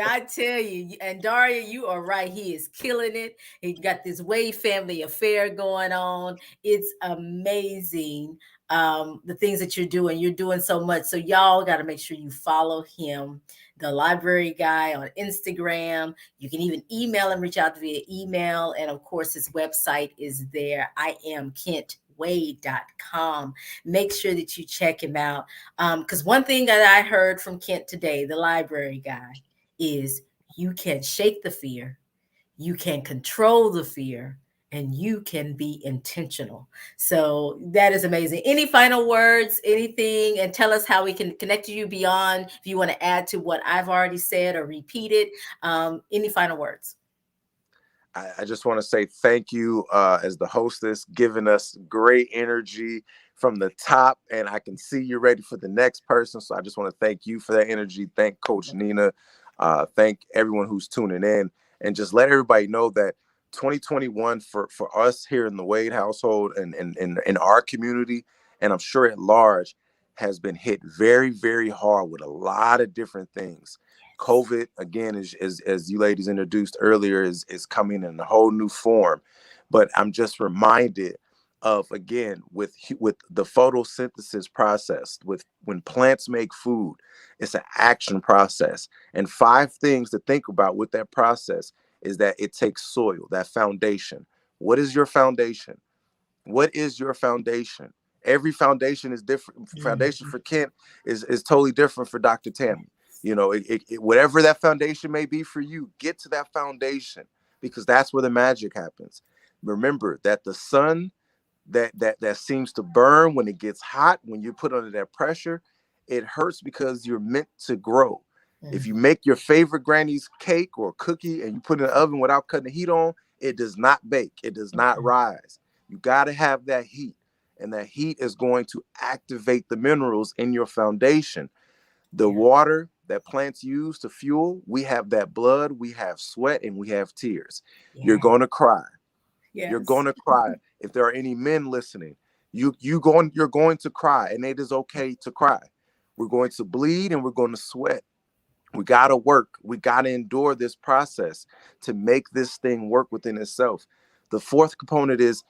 I tell you, and Daria, you are right. He is killing it. He got this Wade family affair going on. It's amazing, the things that you're doing. You're doing so much. So y'all got to make sure you follow him, the library guy, on Instagram. You can even email him, reach out via email. And of course, his website is there. I am KentWade.com. Make sure that you check him out. Because one thing that I heard from Kent today, the library guy, is you can shake the fear, you can control the fear, and you can be intentional. So that is amazing. Any final words, anything, and tell us how we can connect to you beyond if you want to add to what I've already said or repeat it. Any final words?
I just want to say thank you, as the hostess, giving us great energy from the top, and I can see you're ready for the next person. So I just want to thank you for that energy. Thank Coach Nina. Thank everyone who's tuning in, and just let everybody know that 2021 for us here in the Wade household and in our community, and I'm sure at large, has been hit very, very hard with a lot of different things. COVID again, is as you ladies introduced earlier, is coming in a whole new form. But I'm just reminded of, again, with the photosynthesis process, with when plants make food, it's an action process. And 5 things to think about with that process is that it takes soil, that foundation. What is your foundation? What is your foundation? Every foundation is different. Foundation
Mhm.
for Kent is totally different for Dr. Tammy. Whatever that foundation may be for you, get to that foundation, because that's where the magic happens. Remember that the sun that seems to burn when it gets hot, when you put under that pressure, it hurts because you're meant to grow. If you
Mhm.
make your favorite granny's cake or cookie and you put it in the oven without cutting the heat on, it does not bake. It does not
Mhm.
rise. You got to have that heat, and that heat is going to activate the minerals in your foundation. The
Yeah.
water that plants use to fuel, we have that blood, we have sweat, and we have tears. You're
Yeah.
going to cry. You're
Yes.
going to cry. If there are any men listening, you're going to cry, and it is okay to cry. We're going to bleed and we're going to sweat. We got to work. We got to endure this process to make this thing work within itself. The fourth component is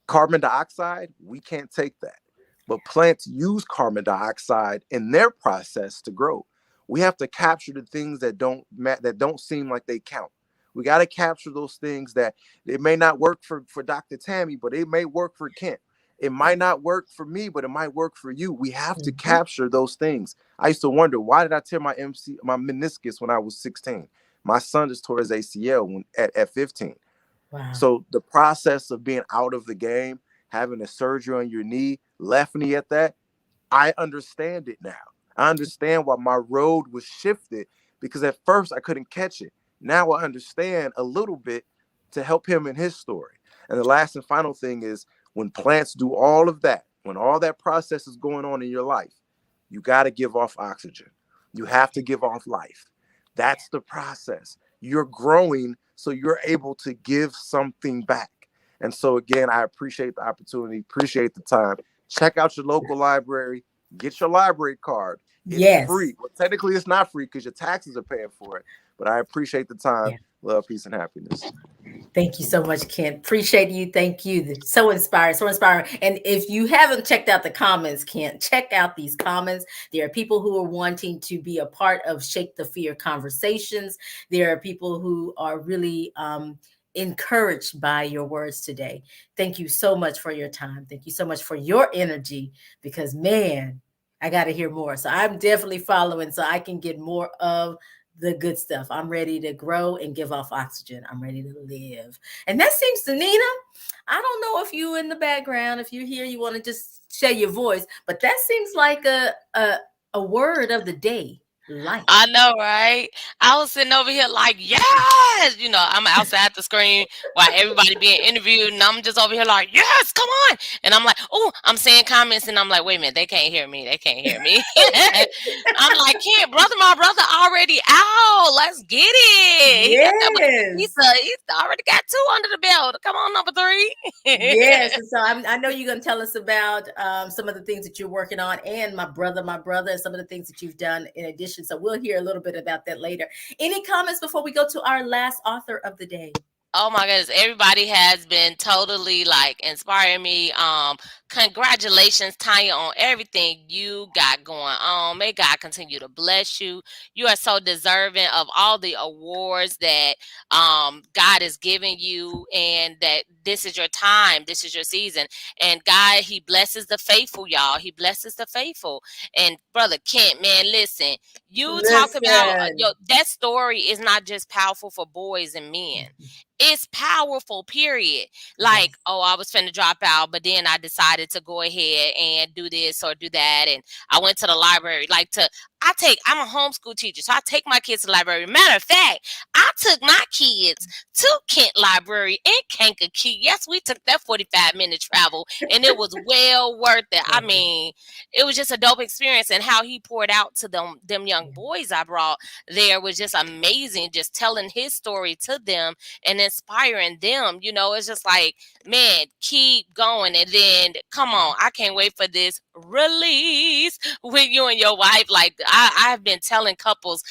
carbon dioxide. We can't take that. But plants use carbon dioxide in their process to grow. We have to capture the things that don't seem like they count. We got to capture those things that it may not work for Dr. Tammy, but it may work for Kent. It
Yeah.
might not work for me, but it might work for you. We have to
Mhm.
capture those things. I used to wonder, why did I tear my meniscus when I was 16? My son just tore his ACL at 15.
Wow.
So the process of being out of the game, having a surgery on your knee, left knee at that, I understand it now. I understand why my road was shifted, because at first I couldn't catch it. Now I understand a little bit to help him in his story. And the last and final thing is, when plants do all of that, when all that process is going on in your life, you got to give off oxygen. You have to give off life. That's the process. You're growing, so you're able to give something back. And so, again, I appreciate the opportunity, appreciate the time. Check out your local library, get your library card. It's
Yes.
free. Well, technically, it's not free because your taxes are paying for it. But I appreciate the time.
Yeah.
Love, peace, and happiness.
Thank you so much, Ken. Appreciate you. Thank you. So inspired, so inspiring. And if you haven't checked out the comments, Ken, check out these comments. There are people who are wanting to be a part of Shake the Fear conversations. There are people who are really encouraged by your words today. Thank you so much for your time. Thank you so much for your energy, because man, I got to hear more. So I'm definitely following so I can get more of the good stuff. I'm ready to grow and give off oxygen. I'm ready to live. And that seems to Nina. I don't know if you in the background, if you're here, you want to just share your voice, but that seems like a word of the day. Life.
I know, right? I was sitting over here like, yes, I'm outside the screen while everybody being interviewed, and I'm just over here like, yes, come on. And I'm like, oh, I'm saying comments, and I'm like, wait a minute, they can't hear me. They can't hear me. I'm like, can't, brother, my brother already out. Let's get it. He got that. He's,
Yes.
he's already got two under the belt. Come on, number three.
Yes, and so I know you're going to tell us about some of the things that you're working on, and my brother, and some of the things that you've done in addition. So we'll hear a little bit about that later. Any comments before we go to our last author of the day?
Oh my goodness, everybody has been totally like inspiring me. Congratulations, Tanya, on everything you got going on. May God continue to bless you. You are so deserving of all the awards that God is giving you, and that this is your time, this is your season. And God, He blesses the faithful, y'all. He blesses the faithful. And Brother Kent, man, listen, you talk about
Listen.
that story is not just powerful for boys and men. It's powerful, period. Like,
Yes.
oh, I was finna drop out, but then I decided to go ahead and do this or do that. And I went to the library. I'm a homeschool teacher, so I take my kids to the library. Matter of fact, I took my kids to Kent Library in Kankakee. Yes, we took that 45-minute travel, and it was well worth it. I
Mhm.
mean, it was just a dope experience, and how he poured out to them young boys I brought there was just amazing, just telling his story to them and inspiring them. It's just like, man, keep going. And then, come on, I can't wait for this release with you and your wife. Like, I've been telling couples,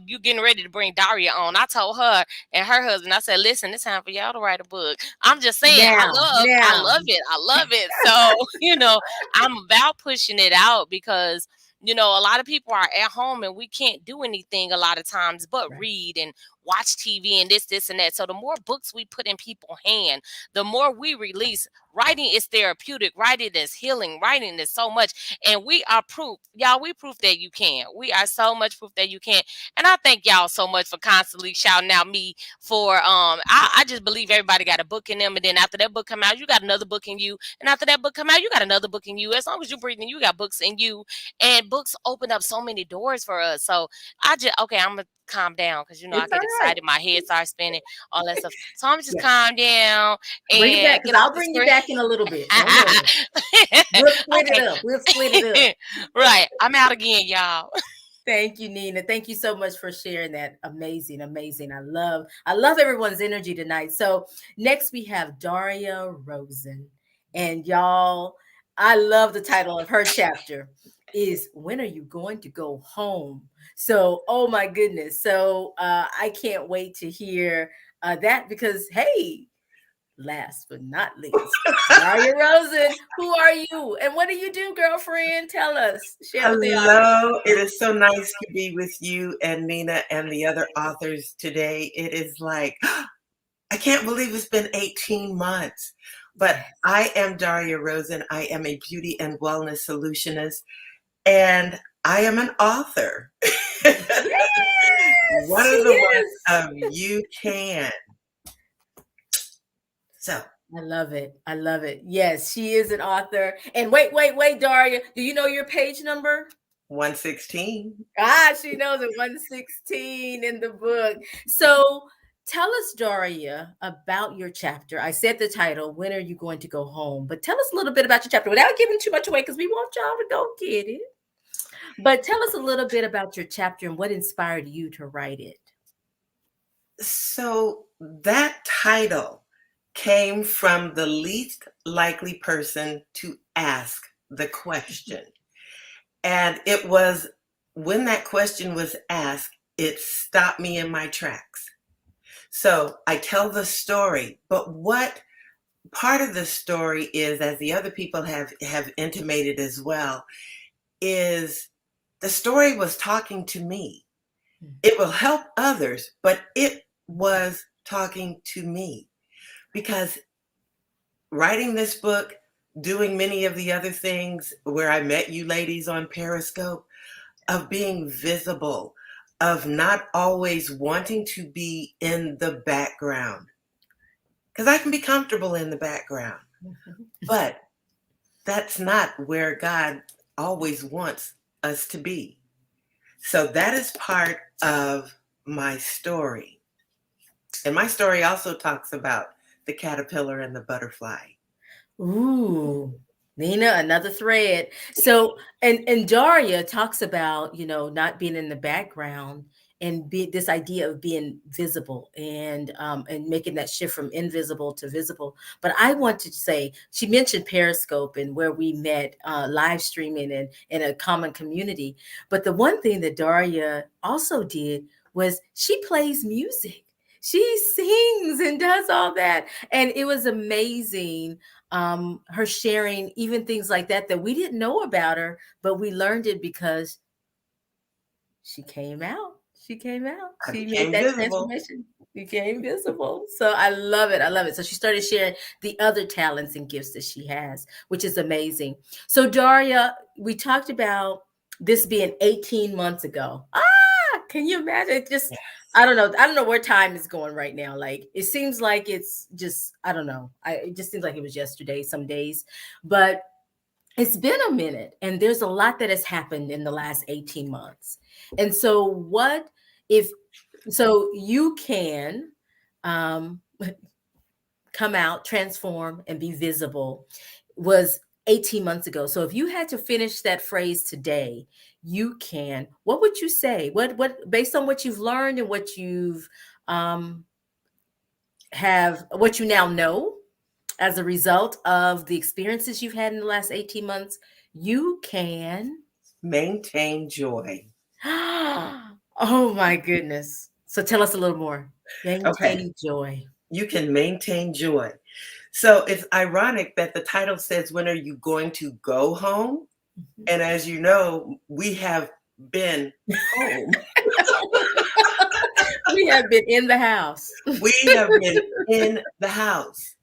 you getting ready to bring Daria on. I told her and her husband, I said, listen, it's time for y'all to write a book. I'm just saying, I
Now.
love it. So, I'm about pushing it out, because a lot of people are at home and we can't do anything a lot of times but
Right.
read and watch TV and this and that. So the more books we put in people's hand, the more we release. Writing is therapeutic. Writing is healing. Writing is so much. And we are proof. Y'all, we proof that you can. We are so much proof that you can. And I thank y'all so much for constantly shouting out me for I just believe everybody got a book in them. And then after that book come out, you got another book in you. And after that book come out, you got another book in you. As long as you're breathing, you got books in you. And books open up so many doors for us. So okay, I'm gonna calm down, because I
It's all
get
right.
excited, my head starts spinning, all that stuff. So I'm just
Yeah.
calm down
Bring it back,
and
because
get off
I'll
the
bring you
screen.
back in a little bit. Don't worry. We'll split it
Okay.
up. We'll split it up.
Right. I'm out again, y'all.
Thank you, Nina. Thank you so much for sharing that. Amazing, amazing. I love everyone's energy tonight. So next we have Daria Rosen. And y'all, I love the title of her chapter is When Are You Going to Go Home? So, oh my goodness. So I can't wait to hear that because hey, last but not least, Daria Rosen, who are you? And what do you do, girlfriend? Tell us. Share with the audience.
Hello. It is so nice to be with you and Nina and the other authors today. It is like, I can't believe it's been 18 months. But I am Daria Rosen. I am a beauty and wellness solutionist, and I am an author.
Yes,
One
she
of the
is.
ones of You Can. So,
I love it. I love it. Yes, she is an author. And wait, Daria. Do you know your page number?
116.
Ah, she knows it. 116 in the book. So tell us, Daria, about your chapter. I said the title, When Are You Going to Go Home? But tell us a little bit about your chapter without giving too much away because we want y'all to go get it. But tell us a little bit about your chapter and what inspired you to write it.
So, that title came from the least likely person to ask the question. And it was when that question was asked, it stopped me in my tracks. So I tell the story, but what part of the story is, as the other people have intimated as well, is the story was talking to me. It will help others, but it was talking to me because writing this book, doing many of the other things where I met you ladies on Periscope, of being visible, of not always wanting to be in the background. Because I can be comfortable in the background, but that's not where God always wants us to be. So that is part of my story. And my story also talks about the caterpillar and the butterfly.
Ooh, Nina, another thread. So, and Daria talks about, not being in the background and be this idea of being visible and making that shift from invisible to visible. But I want to say she mentioned Periscope and where we met live streaming and in a common community. But the one thing that Daria also did was she plays music. She sings and does all that. And it was amazing her sharing even things like that we didn't know about her, but we learned it because she came out. She came out.
I
She made
became
that
visible.
transformation. Became visible. So I love it. I love it. So she started sharing the other talents and gifts that she has, which is amazing. So Daria, we talked about this being 18 months ago. Can you imagine? It just I don't know. I don't know where time is going right now. Like it seems like it's just I don't know. It just seems like it was yesterday some days. But it's been a minute and there's a lot that has happened in the last 18 months. And so what if so you can um come out, transform and be visible was 18 months ago. So if you had to finish that phrase today, you can, what would you say? What based on what you've learned and what you've um have what you now know as a result of the experiences you've had in the last 18 months, you can
Maintain joy.
oh my goodness. So tell us a little more.
Okay.
Maintain joy.
You can maintain joy. So it's ironic that the title says, When are you going to go home? And as you know, we have been home.
We have been in the house.
We have been in the house.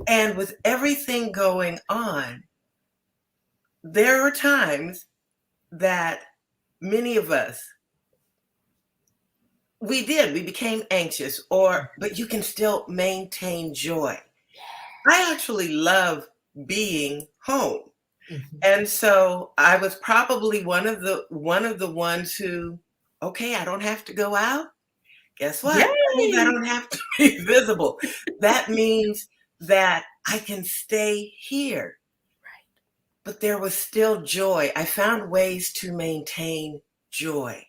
And with everything going on, there are times that many of us, we became anxious, but you can still maintain joy. I actually love being home. And so I was probably one of the ones who, okay, I don't have to go out. Guess what? That means I
Yay!
don't have to be visible. That means that I can stay here. But there was still joy. I found ways to maintain joy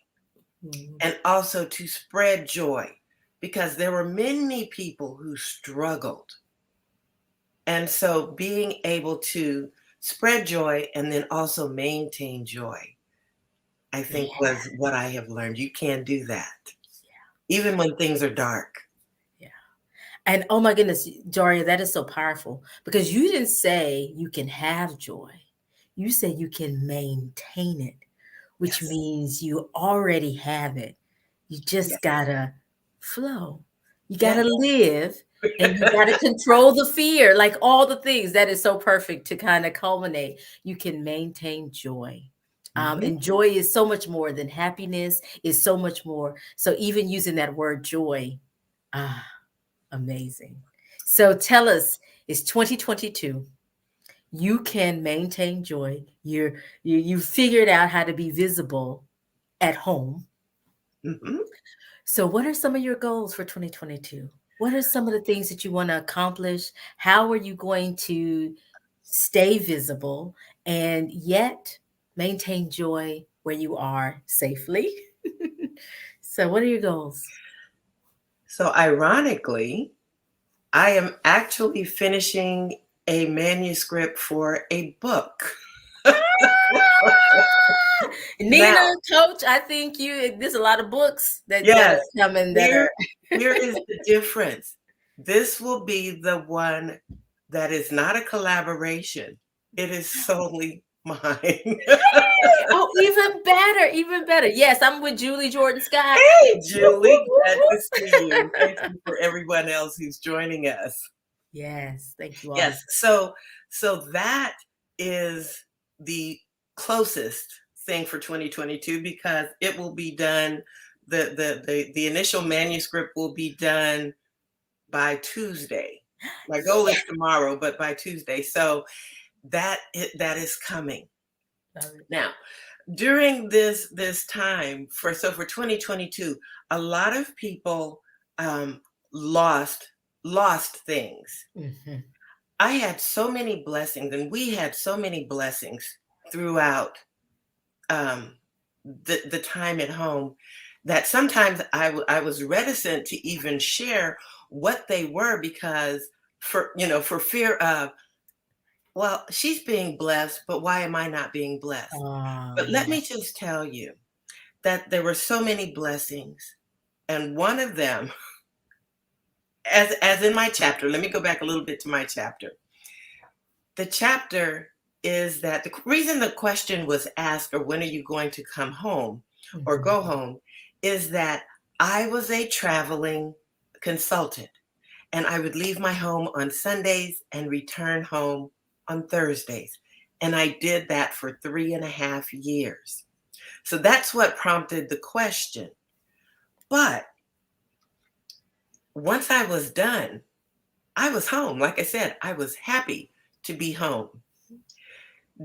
Mm.
and also to spread joy because there were many people who struggled. And so being able to spread joy and then also maintain joy, I
Yeah.
think was what I have learned. You can do that even when things are dark.
Yeah. And oh my goodness, Daria, that is so powerful because you didn't say you can have joy. You said you can maintain it, which
Yes.
means you already have it. You just
Yes.
gotta flow. You
Yes.
gotta live and you gotta control the fear, like all the things. That is so perfect to kind of culminate. You can maintain joy.
Mhm.
And joy is so much more than happiness, is so much more. So even using that word joy, ah, amazing. So tell us, it's 2022. You can maintain joy. You figured out how to be visible at home.
Mhm.
So what are some of your goals for 2022? What are some of the things that you want to accomplish? How are you going to stay visible and yet maintain joy where you are safely? So what are your goals?
So ironically, I am actually finishing a manuscript for a book.
Nina,
Now,
coach, I think there's a lot of books that
yes,
are coming that
here
are
here is the difference. This will be the one that is not a collaboration. It is solely mine.
oh, even better, even better. Yes, I'm with Julie Jordan Scott.
Hey,
Whoop, whoop,
Julie,
whoop,
glad to
whoop.
see you. And thank you for everyone else who's joining us.
Yes, thank you all.
Yes, so that is the closest thing for 2022 because it will be done. The initial manuscript will be done by Tuesday. My goal
Yeah.
is tomorrow, but by Tuesday. So that is coming.
Love it.
Now, during this time for 2022, a lot of people um, lost lost things.
Mhm.
I had so many blessings, and we had so many blessings throughout um, the time at home that sometimes I was reticent to even share what they were because for fear of, well, she's being blessed, but why am I not being blessed?
Oh,
But let
yeah.
me just tell you that there were so many blessings, and one of them, as in my chapter, let me go back a little bit to my chapter. The chapter is that the reason the question was asked, or when are you going to come home or
Mhm.
go home, is that I was a traveling consultant and I would leave my home on Sundays and return home on Thursdays. And I did that for 3.5 years. So that's what prompted the question. But once I was done, I was home. Like I said, I was happy to be home.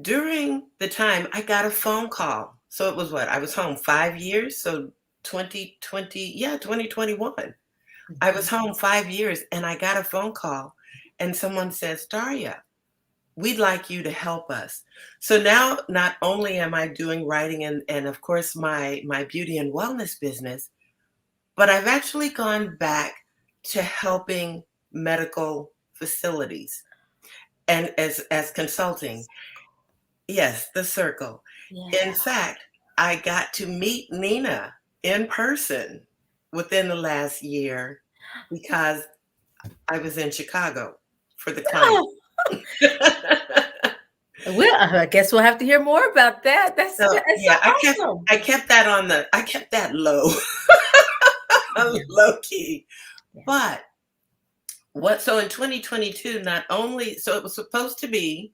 During the time, I got a phone call. So it was what? I was home 5 years. So 2020, yeah, 2021. I
Mhm.
was home 5 years and I got a phone call and someone says, Daria, we'd like you to help us. So now not only am I doing writing and of course my beauty and wellness business, but I've actually gone back to helping medical facilities and as consulting. Yes, the circle.
Yeah.
In fact, I got to meet Nina in person within the last year because I was in Chicago for the client.
Oh, well, I guess we'll have to hear more about that.
So
That's so
yeah,
awesome.
I kept that I kept that low,
Yeah.
low key.
Yeah.
But so in 2022, not only so it was supposed to be,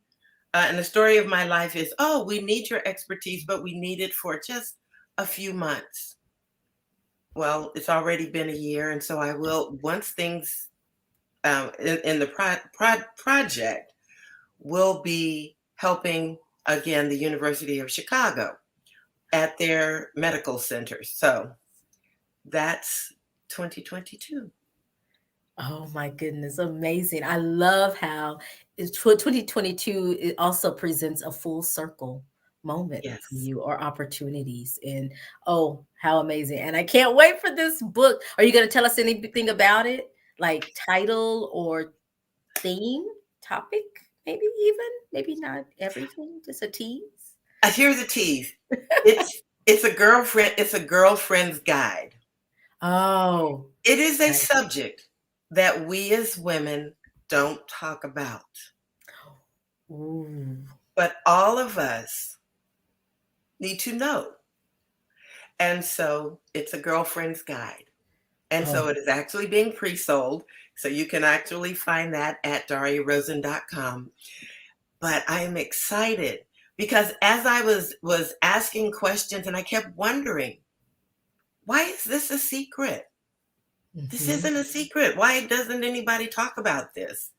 and the story of my life is, oh, we need your expertise, but we need it for just a few months. Well, it's already been a year, and so I will once things in the project will be helping again the University of Chicago at their medical centers. So that's 2022.
Oh my goodness, amazing. I love how 2022 it also presents a full circle moment for
Yes.
you or opportunities. And oh, how amazing. And I can't wait for this book. Are you going to tell us anything about it? Like title or theme, topic, maybe not everything, just a tease.
Here's a tease. It's a girlfriend. It's a girlfriend's guide.
Oh,
It is a
right.
subject that we as women don't talk about,
Ooh.
but all of us need to know. And so it's a girlfriend's guide. And
Oh,
so it is actually being pre-sold. So you can actually find that at dariarosen.com. But I am excited because as I was asking questions and I kept wondering, why is this a secret? This
mhm.
isn't a secret. Why doesn't anybody talk about this?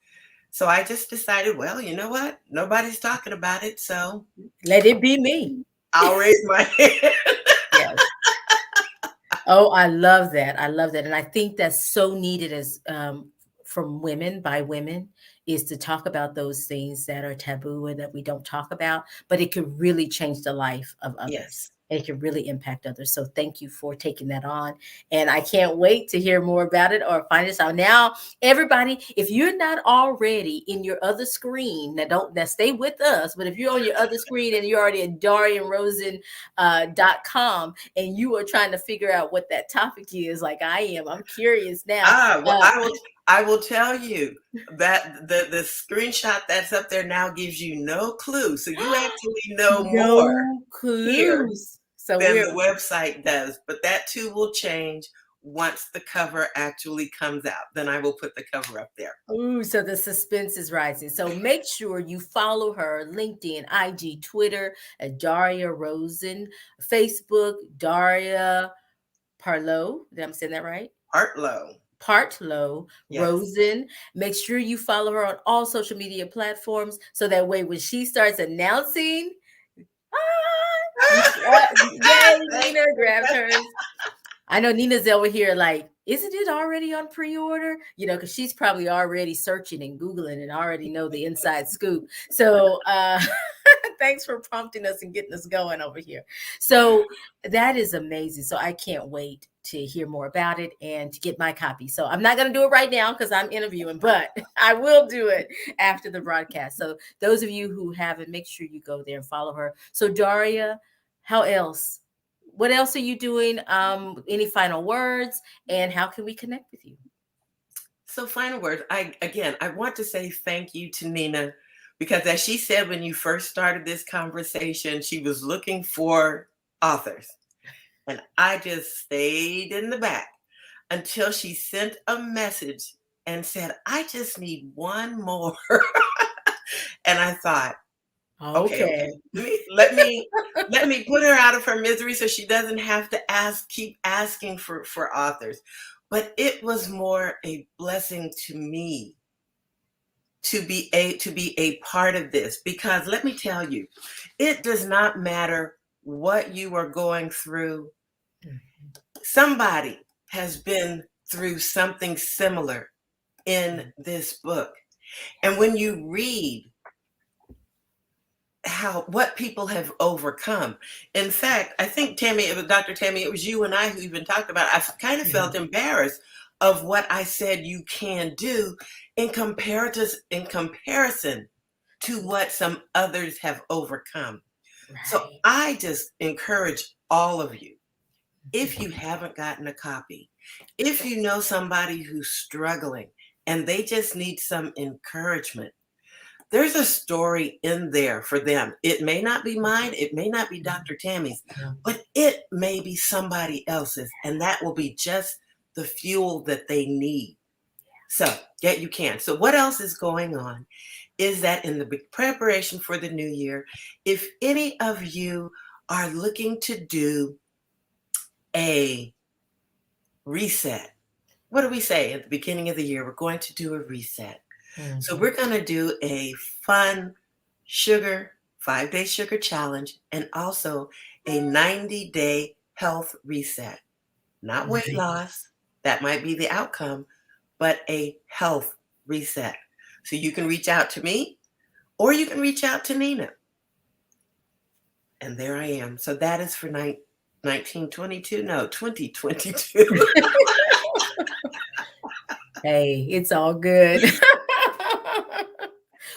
So I just decided, well, you know what? Nobody's talking about it, so
Let it be me.
I'll raise my hand.
Yes. Oh, I love that. I love that. And I think that's so needed as from women by women is to talk about those things that are taboo and that we don't talk about, but it could really change the life of others.
Yes.
It can really impact others. So thank you for taking that on. And I can't wait to hear more about it or find this out. Now, everybody, if you're not already in your other screen, now stay with us, but if you're on your other screen and you're already at darianrosen.com and you are trying to figure out what that topic is, like I am, I'm curious now.
Well, I will tell you that the screenshot that's up there now gives you no clue. So you actually know more
No
here
clues. So
than
we're
the website does. But that too will change once the cover actually comes out. Then I will put the cover up there.
Ooh, so the suspense is rising. So make sure you follow her LinkedIn, IG, Twitter at Daria Rosen, Facebook, Daria Parlow. Did I say that right?
Heartlow.
Partlow
Yes.
Rosen. Make sure you follow her on all social media platforms so that way when she starts announcing, yay,
Thank
Nina
you.
grabbed hers. I know Nina's over here like, isn't it already on pre-order? You know, because she's probably already searching and Googling and already know the inside scoop. So thanks for prompting us and getting us going over here. So that is amazing. So I can't wait to hear more about it and to get my copy. So I'm not going to do it right now because I'm interviewing, but I will do it after the broadcast. So those of you who haven't, make sure you go there and follow her. So Daria, how else? What else are you doing? Any final words? And how can we connect with you?
So final words. I want to say thank you to Nina because as she said when you first started this conversation, she was looking for authors. And I just stayed in the back until she sent a message and said, I just need one more. And I thought, okay.
Okay.
Let me put her out of her misery so she doesn't have to keep asking for authors. But it was more a blessing to me to be a part of this because let me tell you, it does not matter what you are going through. Somebody has been through something similar in this book. And when you read what people have overcome. In fact, I think Tammy, it was Dr. Tammy, it was you and I who even talked about it. I kind of felt embarrassed of what I said you can do in comparison to what some others have overcome. So
Right.
I just encourage all of you, if you haven't gotten a copy, if you know somebody who's struggling and they just need some encouragement, there's a story in there for them. It may not be mine, it may not be Dr. Tammy's, but it may be somebody else's, and that will be just the fuel that they need. So, yeah, you can. So, what else is going on is that in the preparation for the new year, if any of you are looking to do a reset, what do we say at the beginning of the year? We're going to do a reset. So we're going to do a fun 5-day sugar challenge, and also a 90-day health reset. Not weight
Right.
loss, that might be the outcome, but a health reset. So you can reach out to me or you can reach out to Nina. And there I am. So that is for 1922. No, 2022.
Hey, it's all good.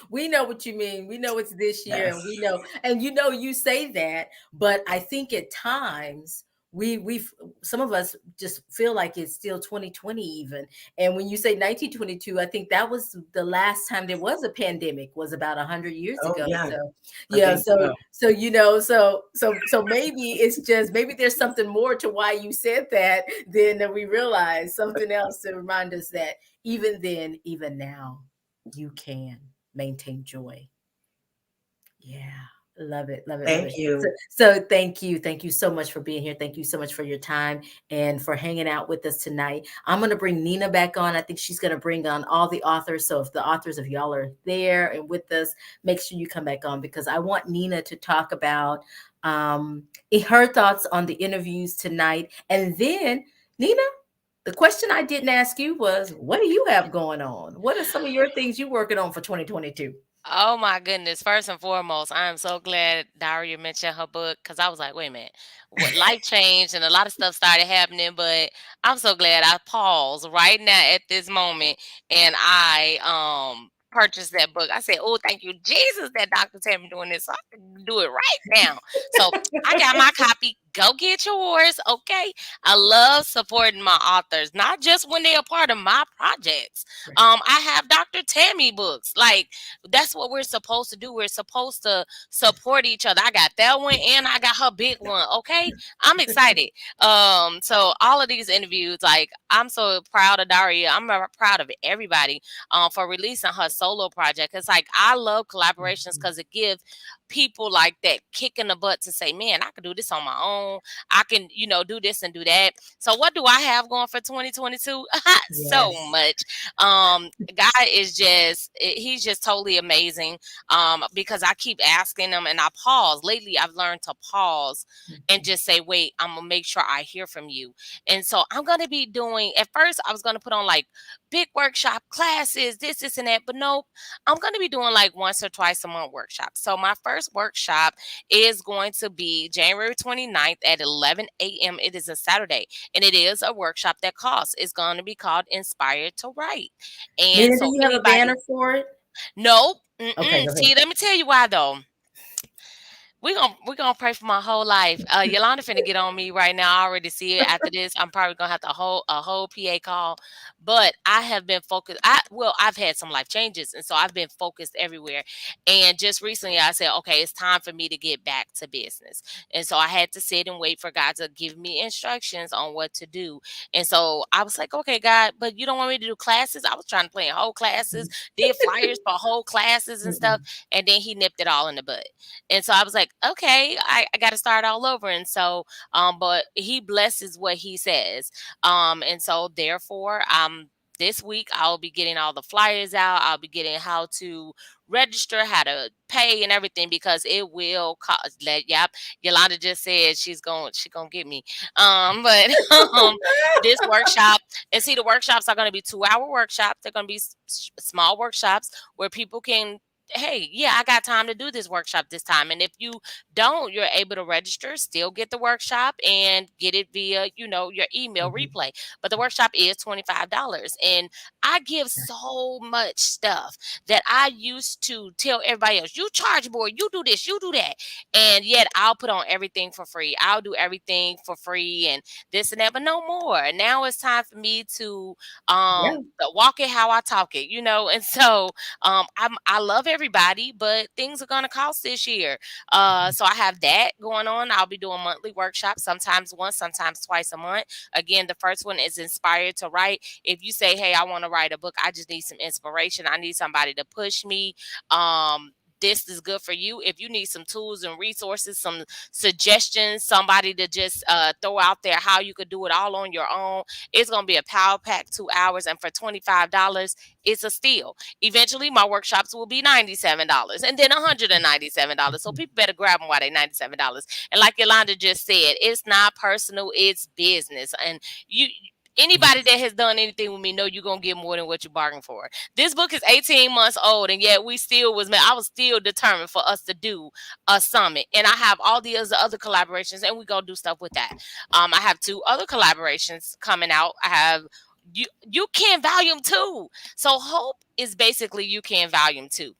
We know what you mean. We know it's this year, and we
Yes.
know, and you say that, but I think at times we've some of us just feel like it's still 2020 even. And when you say 1922, I think that was the last time there was a pandemic, was about 100 years
Oh,
ago.
yeah.
So
I
yeah,
think
so
so.
so maybe it's just, maybe there's something more to why you said that than we realize, something else to remind us that even then, even now, you can maintain joy. Yeah. Love it. Love it. Love
Thank
it. So,
you.
so thank you. Thank you so much for being here. Thank you so much for your time and for hanging out with us tonight. I'm going to bring Nina back on. I think she's going to bring on all the authors. So if the authors, if y'all are there and with us, make sure you come back on, because I want Nina to talk about her thoughts on the interviews tonight. And then, Nina, the question I didn't ask you was, what do you have going on? What are some of your things you're working on for 2022?
Oh my goodness. First and foremost, I am so glad Daria mentioned her book, because I was like, wait a minute, what, life changed and a lot of stuff started happening, but I'm so glad I paused right now at this moment and I purchased that book. I said, oh, thank you, Jesus, that Dr. Tammy doing this. So I can do it right now. So I got my copy. Go get yours. Okay. I love supporting my authors, not just when they're a part of my projects.
Right.
I have Dr. Tammy books. Like, that's what we're supposed to do. We're supposed to support each other. I got that one and I got her big one. Okay. I'm excited. So all of these interviews, like, I'm so proud of Daria. I'm proud of everybody for releasing her solo project. It's like, I love collaborations because it gives people like that kick in the butt to say, man, I can do this on my own. I can, do this and do that. So what do I have going for 2022? So
Yes.
much. God is just, he's just totally amazing. Because I keep asking him and I pause. Lately I've learned to pause and
Mhm.
just say, wait, I'm gonna make sure I hear from you. And so I'm gonna be doing, at first I was gonna put on like big workshop classes, this and that, but nope. I'm gonna be doing like once or twice a month workshops. So my first workshop is going to be January 29th at 11 a.m. It is a Saturday, and it is a workshop that costs. It's going to be called Inspired to Write. And
Nina, do
so
you have a banner
anybody,
for it?
nope.
Okay,
Mm-mm.
go
See,
ahead.
let me tell you why though. We gonna pray for my whole life. Yolanda finna get on me right now. I already see it. After this, I'm probably gonna have to hold a whole PA call. But I have been focused. I've had some life changes, and so I've been focused everywhere. And just recently, I said, okay, it's time for me to get back to business. And so I had to sit and wait for God to give me instructions on what to do. And so I was like, okay, God, but you don't want me to do classes? I was trying to plan whole classes, did flyers for whole classes and stuff,
Mm-mm.
and then He nipped it all in the bud. And so I was like, okay, I got to start all over. And so, but He blesses what He says. And so therefore, this week I'll be getting all the flyers out. I'll be getting how to register, how to pay, and everything, because it will cost. Yep, Yolanda just said she gonna get me. But this workshop, and see, the workshops are gonna be 2-hour workshops. They're gonna be small workshops where people can, hey, yeah, I got time to do this workshop this time. And if you don't, you're able to register, still get the workshop and get it via, your email
Mhm.
replay. But the workshop is $25. And I give so much stuff that I used to tell everybody else, you charge more, you do this, you do that. And yet I'll put on everything for free. I'll do everything for free and this and that, but no more. Now it's time for me to
Yeah.
walk it how I talk it. And so I love everybody, but things are gonna cost this year. So I have that going on. I'll be doing monthly workshops, sometimes once, sometimes twice a month. Again, the first one is Inspired to Write. If you say, hey, I want to write a book, I just need some inspiration. I need somebody to push me. This is good for you. If you need some tools and resources, some suggestions, somebody to just throw out there how you could do it all on your own, it's going to be a power pack 2 hours. And for $25, it's a steal. Eventually, my workshops will be $97 and then $197. So people better grab them while they're $97. And like Yolanda just said, it's not personal, it's business. And you Anybody that has done anything with me know you're gonna get more than what you bargained for. This book is 18 months old, and yet we still was I was still determined for us to do a summit. And I have all the other collaborations, and we gonna do stuff with that. I have 2 other collaborations coming out. I have you can volume 2. So hope is basically you can volume 2.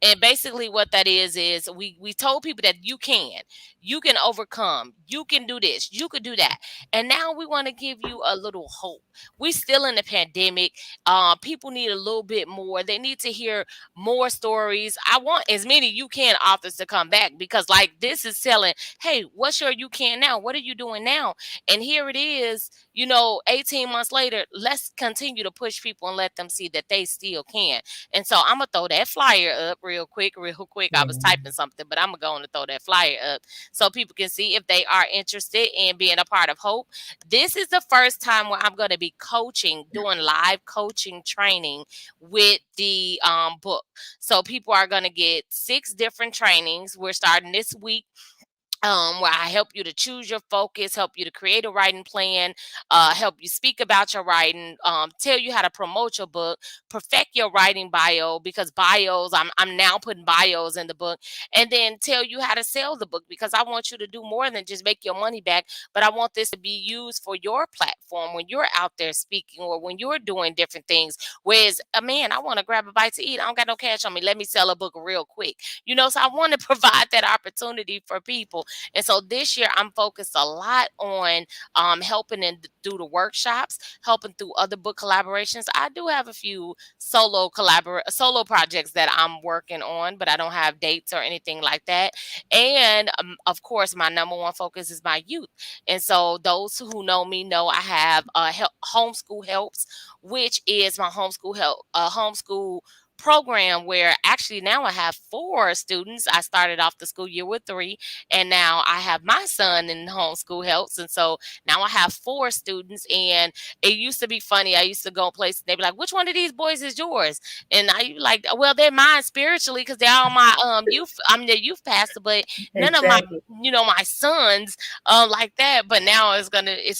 And basically what that is we told people that you can overcome, you can do this, you could do that. And now we want to give you a little hope. We still in the pandemic. People need a little bit more. They need to hear more stories. I want as many you can authors to come back, because like this is telling, hey, what's your you can now? What are you doing now? And here it is, 18 months later, let's continue to push people and let them see that they still can. And so I'm gonna throw that flyer up real quick, real quick. I was
Yeah.
typing something, but I'm gonna go on and throw that flyer up so people can see if they are interested in being a part of Hope. This is the first time where I'm gonna be coaching, doing live coaching training with the book. So people are gonna get 6 different trainings. We're starting this week, where I help you to choose your focus, help you to create a writing plan, help you speak about your writing, tell you how to promote your book, perfect your writing bio, because I'm now putting bios in the book, and then tell you how to sell the book, because I want you to do more than just make your money back, but I want this to be used for your platform when you're out there speaking or when you're doing different things. Whereas, man, I want to grab a bite to eat. I don't got no cash on me. Let me sell a book real quick. So I want to provide that opportunity for people. And so this year I'm focused a lot on helping and do the workshops, helping through other book collaborations. I do have a few solo projects that I'm working on, but I don't have dates or anything like that. And of course, my number one focus is my youth. And so those who know me know I have Homeschool Helps, which is my homeschool program where actually now I have 4 students. I started off the school year with 3, and now I have my son in Homeschool Helps. And so now I have 4 students. And it used to be funny. I used to go places, they'd be like, which one of these boys is yours? And I like, well, they're mine spiritually because they're all my youth. I'm their youth pastor, but none of my,
Exactly.
my sons like that. But now it's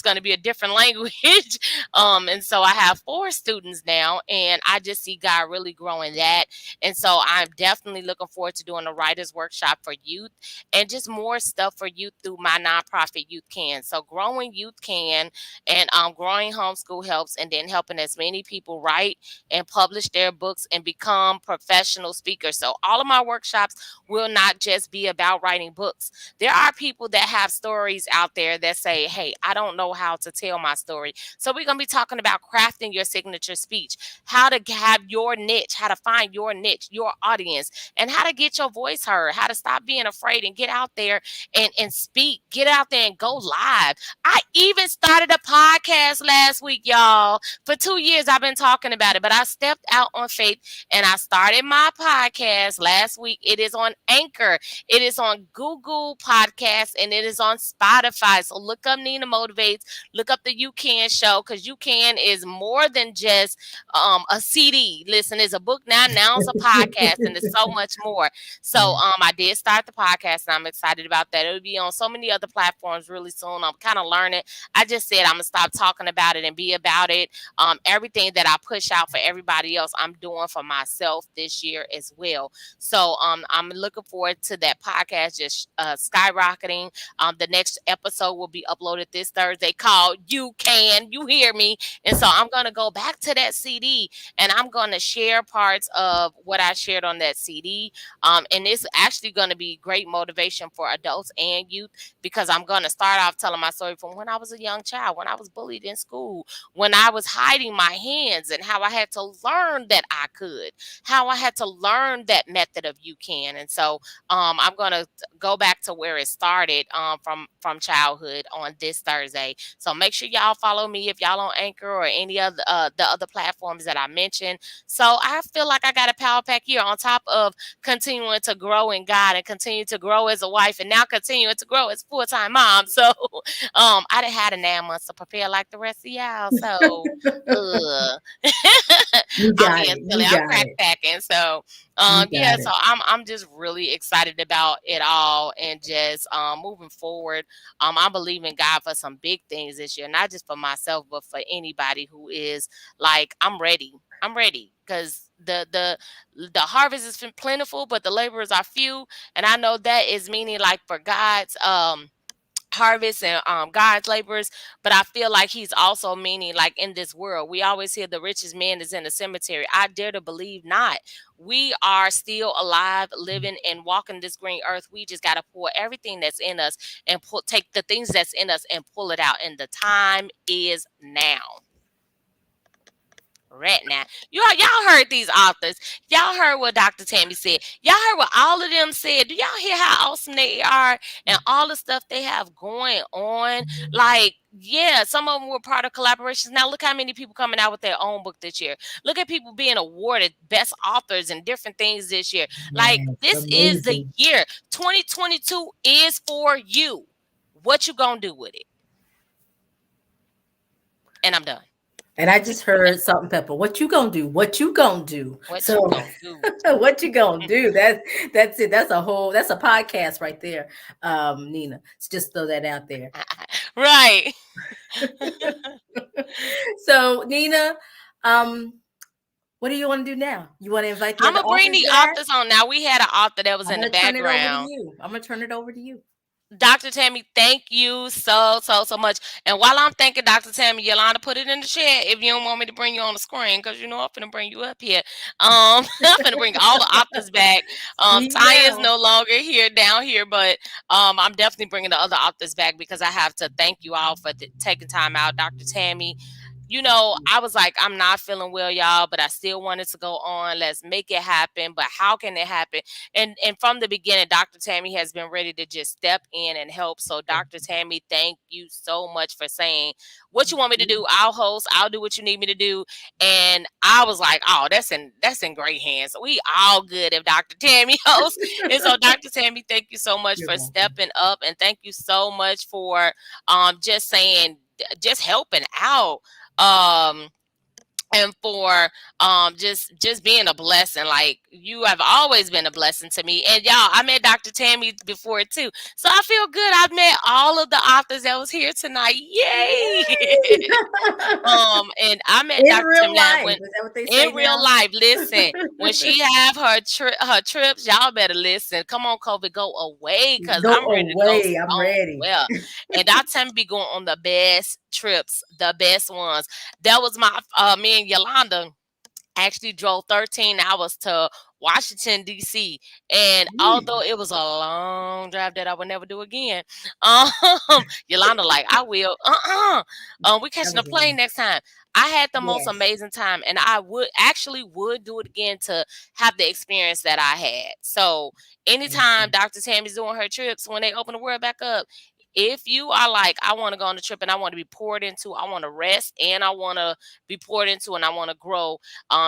gonna be a different language. And so I have 4 students now, and I just see God really growing that. And so I'm definitely looking forward to doing a writers workshop for youth and just more stuff for youth through my nonprofit Youth Can. So growing Youth Can, and growing Homeschool Helps, and then helping as many people write and publish their books and become professional speakers. So all of my workshops will not just be about writing books. There are people that have stories out there that say, hey, I don't know how to tell my story. So we're going to be talking about crafting your signature speech, how to have your niche, how to find your niche, your audience, and how to get your voice heard, how to stop being afraid and get out there and speak, get out there and go live. I even started a podcast last week, y'all. For 2 years, I've been talking about it, but I stepped out on faith and I started my podcast last week. It is on Anchor, it is on Google Podcasts, and it is on Spotify. So look up Nina Motivates, look up the You Can show, because You Can is more than just a CD. Listen, it's a book now. Now it's a podcast, and it's so much more. So I did start the podcast, and I'm excited about that. It'll be on so many other platforms really soon. I'm kind of learning. I just said I'm gonna stop talking about it and be about it. Everything that I push out for everybody else, I'm doing for myself this year as well. So I'm looking forward to that podcast just skyrocketing. The next episode will be uploaded this Thursday called You Can. You hear me? And so I'm going to go back to that CD, and I'm going to share parts of what I shared on that CD. And it's actually going to be great motivation for adults and youth, because I'm going to start off telling my story from when I was a young child, when I was bullied in school, when I was hiding my hands, and how I had to learn that I could, how I had to learn that method of You Can. And so I'm going to go back to where it started from childhood on this Thursday. So make sure y'all follow me if y'all on Anchor or any other the other platforms that I mentioned. So I feel feel like I got a power pack year on top of continuing to grow in God and continue to grow as a wife and now continuing to grow as full-time mom. So I done had a 9 months to prepare like the rest of y'all. So
You
I'm
got
being
it.
silly.
You
I'm
got
crack
it.
packing. So
You
yeah,
got
so
it.
I'm just really excited about it all and just moving forward. I believe in God for some big things this year, not just for myself, but for anybody who is like, I'm ready. I'm ready because the harvest is plentiful, but the laborers are few, and I know that is meaning like for God's harvest and God's laborers, but I feel like he's also meaning like in this world. We always hear the richest man is in the cemetery. I dare to believe not. We are still alive, living and walking this green earth. We just got to pull everything that's in us and take the things that's in us and pull it out. And the time is now. Right now, y'all heard these authors. Y'all heard what Dr. Tammy said. Y'all heard what all of them said. Do y'all hear how awesome they are and all the stuff they have going on? Like, yeah, some of them were part of collaborations. Now look how many people coming out with their own book this year. Look at people being awarded best authors and different things this year. Like,
Yes,
this is the
amazing.
year. 2022 is for you. What you gonna do with it? And I'm done.
And I just heard Salt and Pepper. What you gonna do? What you gonna do?
What you
So,
gonna do?
what you gonna do? That's it. That's a podcast right there, Nina. Let's just throw that out there.
Right.
So, Nina, um, what do you want to do now? You want to invite the
I'm
other
gonna bring
authors
the
back?
authors on now. We had an author that was
I'm
in the
gonna turn it over to
background.
you. I'm gonna turn it over to you.
Dr. Tammy, thank you so much. And while I'm thanking Dr. Tammy, Yolanda, put it in the chat if you don't want me to bring you on the screen, because you know I'm finna bring you up here. I'm finna bring all the authors back.
Speak
Tanya's
now.
no longer here down here, but I'm definitely bringing the other authors back because I have to thank you all for taking time out. Dr. Tammy, I was like, I'm not feeling well, y'all, but I still wanted to go on. Let's make it happen. But how can it happen? And from the beginning, Dr. Tammy has been ready to just step in and help. So, Dr. Tammy, thank you so much for saying what you want me to do. I'll host. I'll do what you need me to do. And I was like, oh, that's in great hands. We all good if Dr. Tammy hosts. And so, Dr. Tammy, thank you so much
You're
for
welcome.
stepping up, and thank you so much for just saying, just helping out, um and for just being a blessing. Like, you have always been a blessing to me. And y'all, I met Dr. Tammy before too, so I feel good. I've met all of the authors that was here tonight. Yay! And I met
In
Dr.
real
Tammy now
life,
when
is that what they
in
say
real
now?
life. Listen, when she have her trips, y'all better listen. Come on, COVID, go away, because
Go
I'm ready to go
away. I'm ready.
somewhere. And Dr. Tammy be going on the best trips, the best ones. That was my me and Yolanda actually drove 13 hours to Washington, D.C. And although it was a long drive that I would never do again, um, Yolanda, like, I will. We
That
catching a
was
plane
long.
next time. I had the most
Yes.
amazing time, and I would do it again to have the experience that I had. So anytime
Awesome.
Dr. Tammy's doing her trips, when they open the world back up, if you are like, I want to go on the trip and I want to be poured into, I want to rest and I want to be poured into and I want to grow.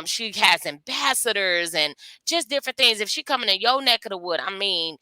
She has ambassadors and just different things. If she coming in your neck of the wood, I mean,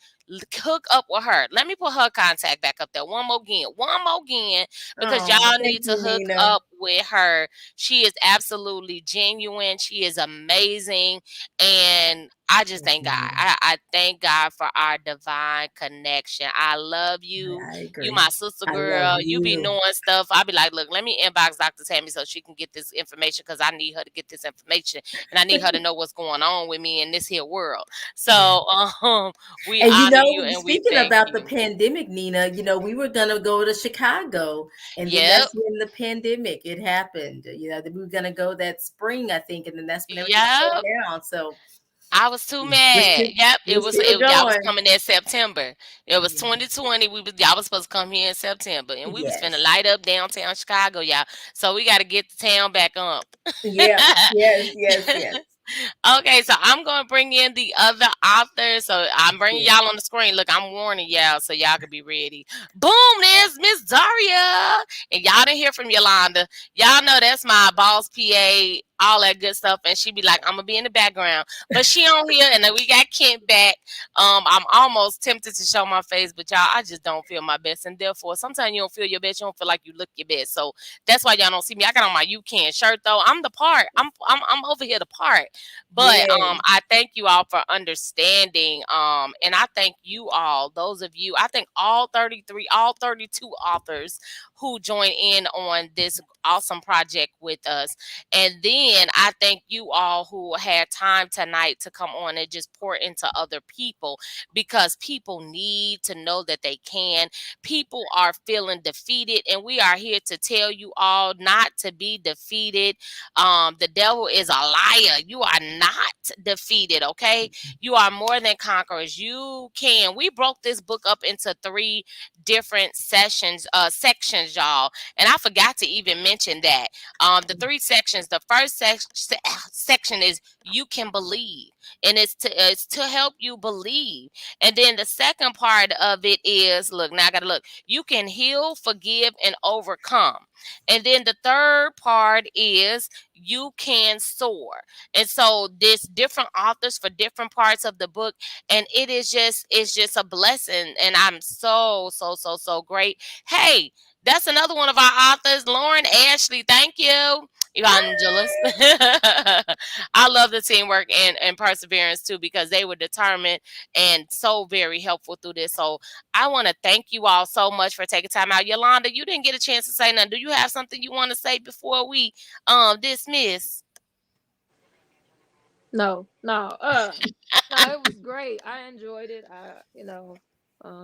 hook up with her. Let me put her contact back up there. One more again, because
Oh,
y'all
thank
need to
you,
hook
Nina.
up with her. She is absolutely genuine. She is amazing. And I just
Thank
thank
you,
God.
Nina.
I thank God for our divine connection. I love you.
I
You
agree.
my sister
I love
girl. You be
you.
knowing stuff. I be like, look, let me inbox Dr. Tammy so she can get this information, because I need her to get this information and I need her to know what's going on with me in this here world.
Yeah.
So we
And
honor you and we
speaking
thank
about the
you.
pandemic, Nina, we were gonna go to Chicago, and then
Yep.
that's when the pandemic it happened. We were gonna go that spring, I think, and then that's when everything shut
Yep.
down. So
I was too
we're
mad.
still,
Yep,
we're still
y'all was
going.
coming in September. It was
Yeah.
2020. Y'all was supposed to come here in September, and we was finna
Yes.
light up downtown Chicago, y'all. So we got to get the town back up.
Yeah. Yes. Yes. Yes.
Okay, so I'm gonna bring in the other authors. So I'm bringing y'all on the screen. Look, I'm warning y'all so y'all can be ready. Boom, there's Miss Daria, and y'all didn't hear from Yolanda. Y'all know that's my boss PA, all that good stuff. And she be like, I'm gonna be in the background, but she on here, and then we got Kent back. I'm almost tempted to show my face, but y'all, I just don't feel my best, and therefore sometimes you don't feel your best, you don't feel like you look your best. So that's why y'all don't see me. I got on my You Can shirt though. I'm the part. I'm over here the part. But
Yes.
I thank you all for understanding. And I thank you all, those of you. I think all 33, all 32 authors who join in on this awesome project with us. And then I thank you all who had time tonight to come on and just pour into other people, because people need to know that they can. People are feeling defeated, and we are here to tell you all not to be defeated. The devil is a liar. You are not defeated, okay? You are more than conquerors. You can. We broke this book up into 3 different sections, y'all. And I forgot to even mention that. The 3 sections. The first section is you can believe, and it's to help you believe. And then the second part of it is, look, now I gotta look. You can heal, forgive, and overcome. And then the third part is you can soar. And so this different authors for different parts of the book, and it's just a blessing. And I'm so great. Hey, that's another one of our authors, Lauren Ashley. Thank you, Evangelist. I love the teamwork and perseverance too, because they were determined and so very helpful through this. So I want to thank you all so much for taking time out. Yolanda, you didn't get a chance to say nothing. Do you have something you want to say before we dismiss?
No, no, no, it was great. I enjoyed it.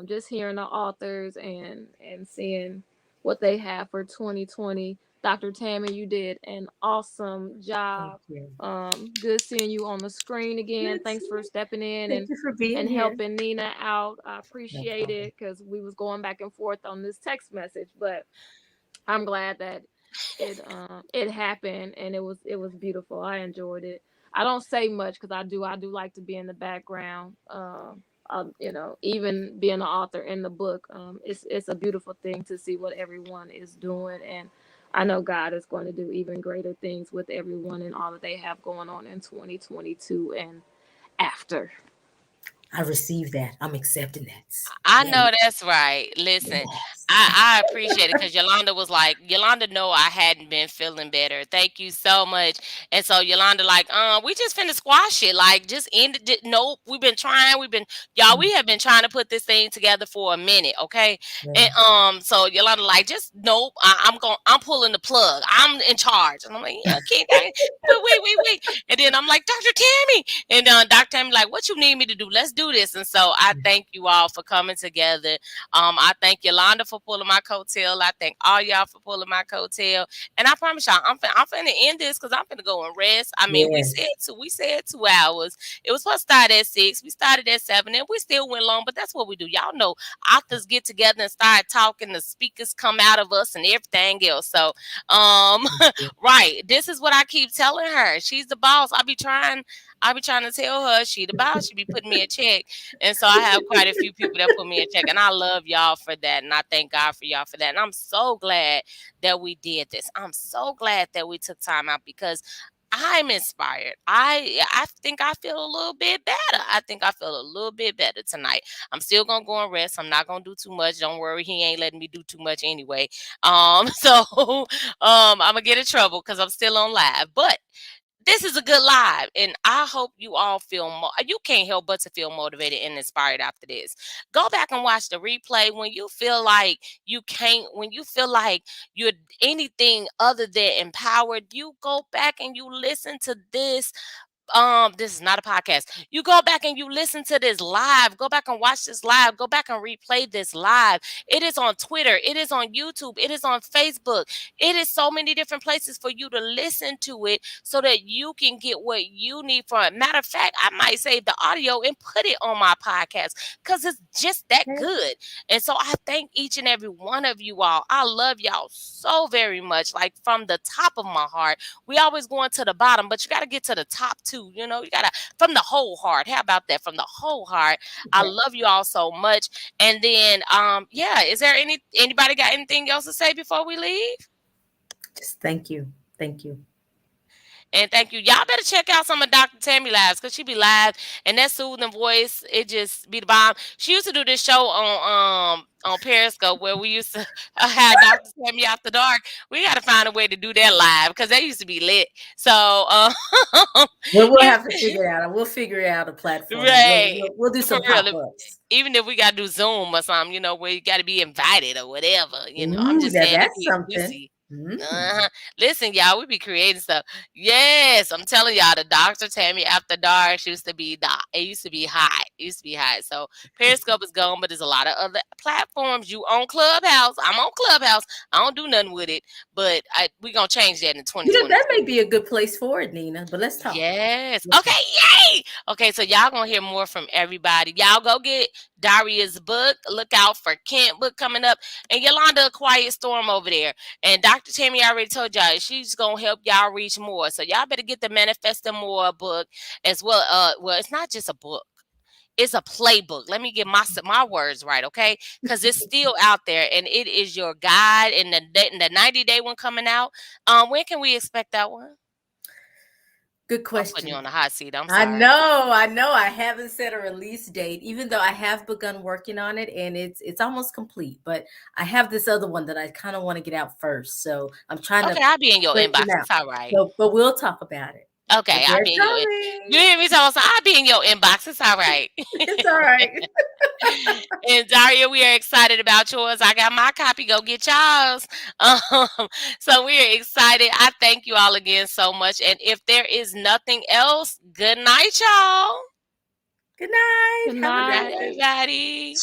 Just hearing the authors and seeing what they have for 2020. Dr. Tammy, you did an awesome
Thank
job.
you.
Good seeing you on the screen again.
Good to
Thanks for
you.
stepping in
Thank you for being
and
here.
helping Nina out. I
No
appreciate
problem.
it because we was going back and forth on this text message, but I'm glad that it happened and it was beautiful. I enjoyed it. I don't say much because I do like to be in the background. Even being an author in the book, it's a beautiful thing to see what everyone is doing, and I know God is going to do even greater things with everyone and all that they have going on in 2022 and after.
I received that. I'm accepting that.
I
Yes.
know that's right. Listen,
Yes.
I appreciate it, because Yolanda was like, Yolanda know I hadn't been feeling better. Thank you so much. And so Yolanda like, we just finna squash it. Like, just end it. Nope. We've been trying. Y'all,
Mm,
we have been trying to put this thing together for a minute, okay? And
yes.
so Yolanda like, just nope. I'm pulling the plug. I'm in charge. And I'm like, yeah, okay, but wait. And then I'm like, Dr. Tammy. And Dr. Tammy like, what you need me to do? Let's do this. And so I thank you all for coming together. I thank Yolanda for pulling my coattail. I thank all y'all for pulling my coattail. And I promise y'all, I'm finna end this because I'm finna go and rest. I mean,
Yes.
we said 2 hours. It was supposed to start at 6. We started at 7, and we still went long. But that's what we do. Y'all know, authors get together and start talking. The speakers come out of us and everything else. So,
Thank you.
right. This is what I keep telling her. She's the boss. I be trying to tell her she the boss. She be putting me a check. And so I have quite a few people that put me a check. And I love y'all for that. And I thank God for y'all for that. And I'm so glad that we did this. I'm so glad that we took time out, because I'm inspired. I think I feel a little bit better. I think I feel a little bit better tonight. I'm still gonna go and rest. I'm not gonna do too much. Don't worry, he ain't letting me do too much anyway. So I'm gonna get in trouble because I'm still on live. But this is a good live, and I hope you all feel you can't help but to feel motivated and inspired after this. Go back and watch the replay when you feel like you can't, when you feel like you're anything other than empowered. You go back and you listen to this is not a podcast. You go back and you listen to this live. Go back and watch this live. Go back and replay this live. It is on Twitter. It is on YouTube. It is on Facebook. It is so many different places for you to listen to it so that you can get what you need from it. Matter of fact, I might save the audio and put it on my podcast because it's just that
Okay.
good. And so I thank each and every one of you all. I love y'all so very much, like from the top of my heart. We always going to the bottom, but you got to get to the top too. You got to, from the whole heart. How about that? From the whole heart. I
Okay.
love you all so much. And then, yeah, is there anybody got anything else to say before we leave?
Just thank you. Thank you.
And thank you. Y'all better check out some of Dr. Tammy lives because she be live and that soothing voice, it just be the bomb. She used to do this show on Periscope where we used to have Dr. Tammy After Dark. We got to find a way to do that live because that used to be lit. So,
Well, we'll
if,
have to figure it out. We'll figure out a platform, and we'll
right,
we'll, we'll do
for
some
real.
pop-ups.
Even if we got to do Zoom or something, where you got to be invited or whatever, I'm
Ooh,
just
now
saying to
that's
be
something.
exclusive.
Mm.
Uh-huh. Listen, y'all, we be creating stuff. Yes, I'm telling y'all, the Dr. Tammy After Dark, she used to be it used to be hot. It used to be hot. So Periscope is gone, but there's a lot of other platforms. You on Clubhouse. I'm on Clubhouse. I don't do nothing with it, but we gonna change that in
That
2026.
may be a good place for it, Nina. But let's talk.
Yes.
Let's
Okay.
talk.
Yay. Okay. So y'all gonna hear more from everybody. Y'all go get Daria's book. Look out for Kent book coming up, and Yolanda A Quiet Storm over there. And Dr. Tammy already told y'all she's gonna help y'all reach more. So y'all better get the Manifesting More book as well. Well, it's not just a book. It's a playbook. Let me get my words right, okay? Because it's still out there, and it is your guide. And the 90-day one coming out. When can we expect that one?
Good
I'm putting you
question.
on the hot seat. I'm
I
sorry.
know, I know. I haven't set a release date, even though I have begun working on it, and it's almost complete. But I have this other one that I kind of want to get out first, so I'm trying
Okay,
to
I'll be in your
stretch
inbox.
it out.
It's all right.
So, but we'll talk about it. But
Okay, I'll
they're
be in you
coming.
hear me talking? So I'll be in your inbox. It's all right.
It's all right.
And Daria, we are excited about yours. I got my copy. Go get y'all's. So we are excited. I thank you all again so much. And if there is nothing else, good night, y'all.
Good night.
Good
Have a
Good
great
night,
night.
day.
everybody.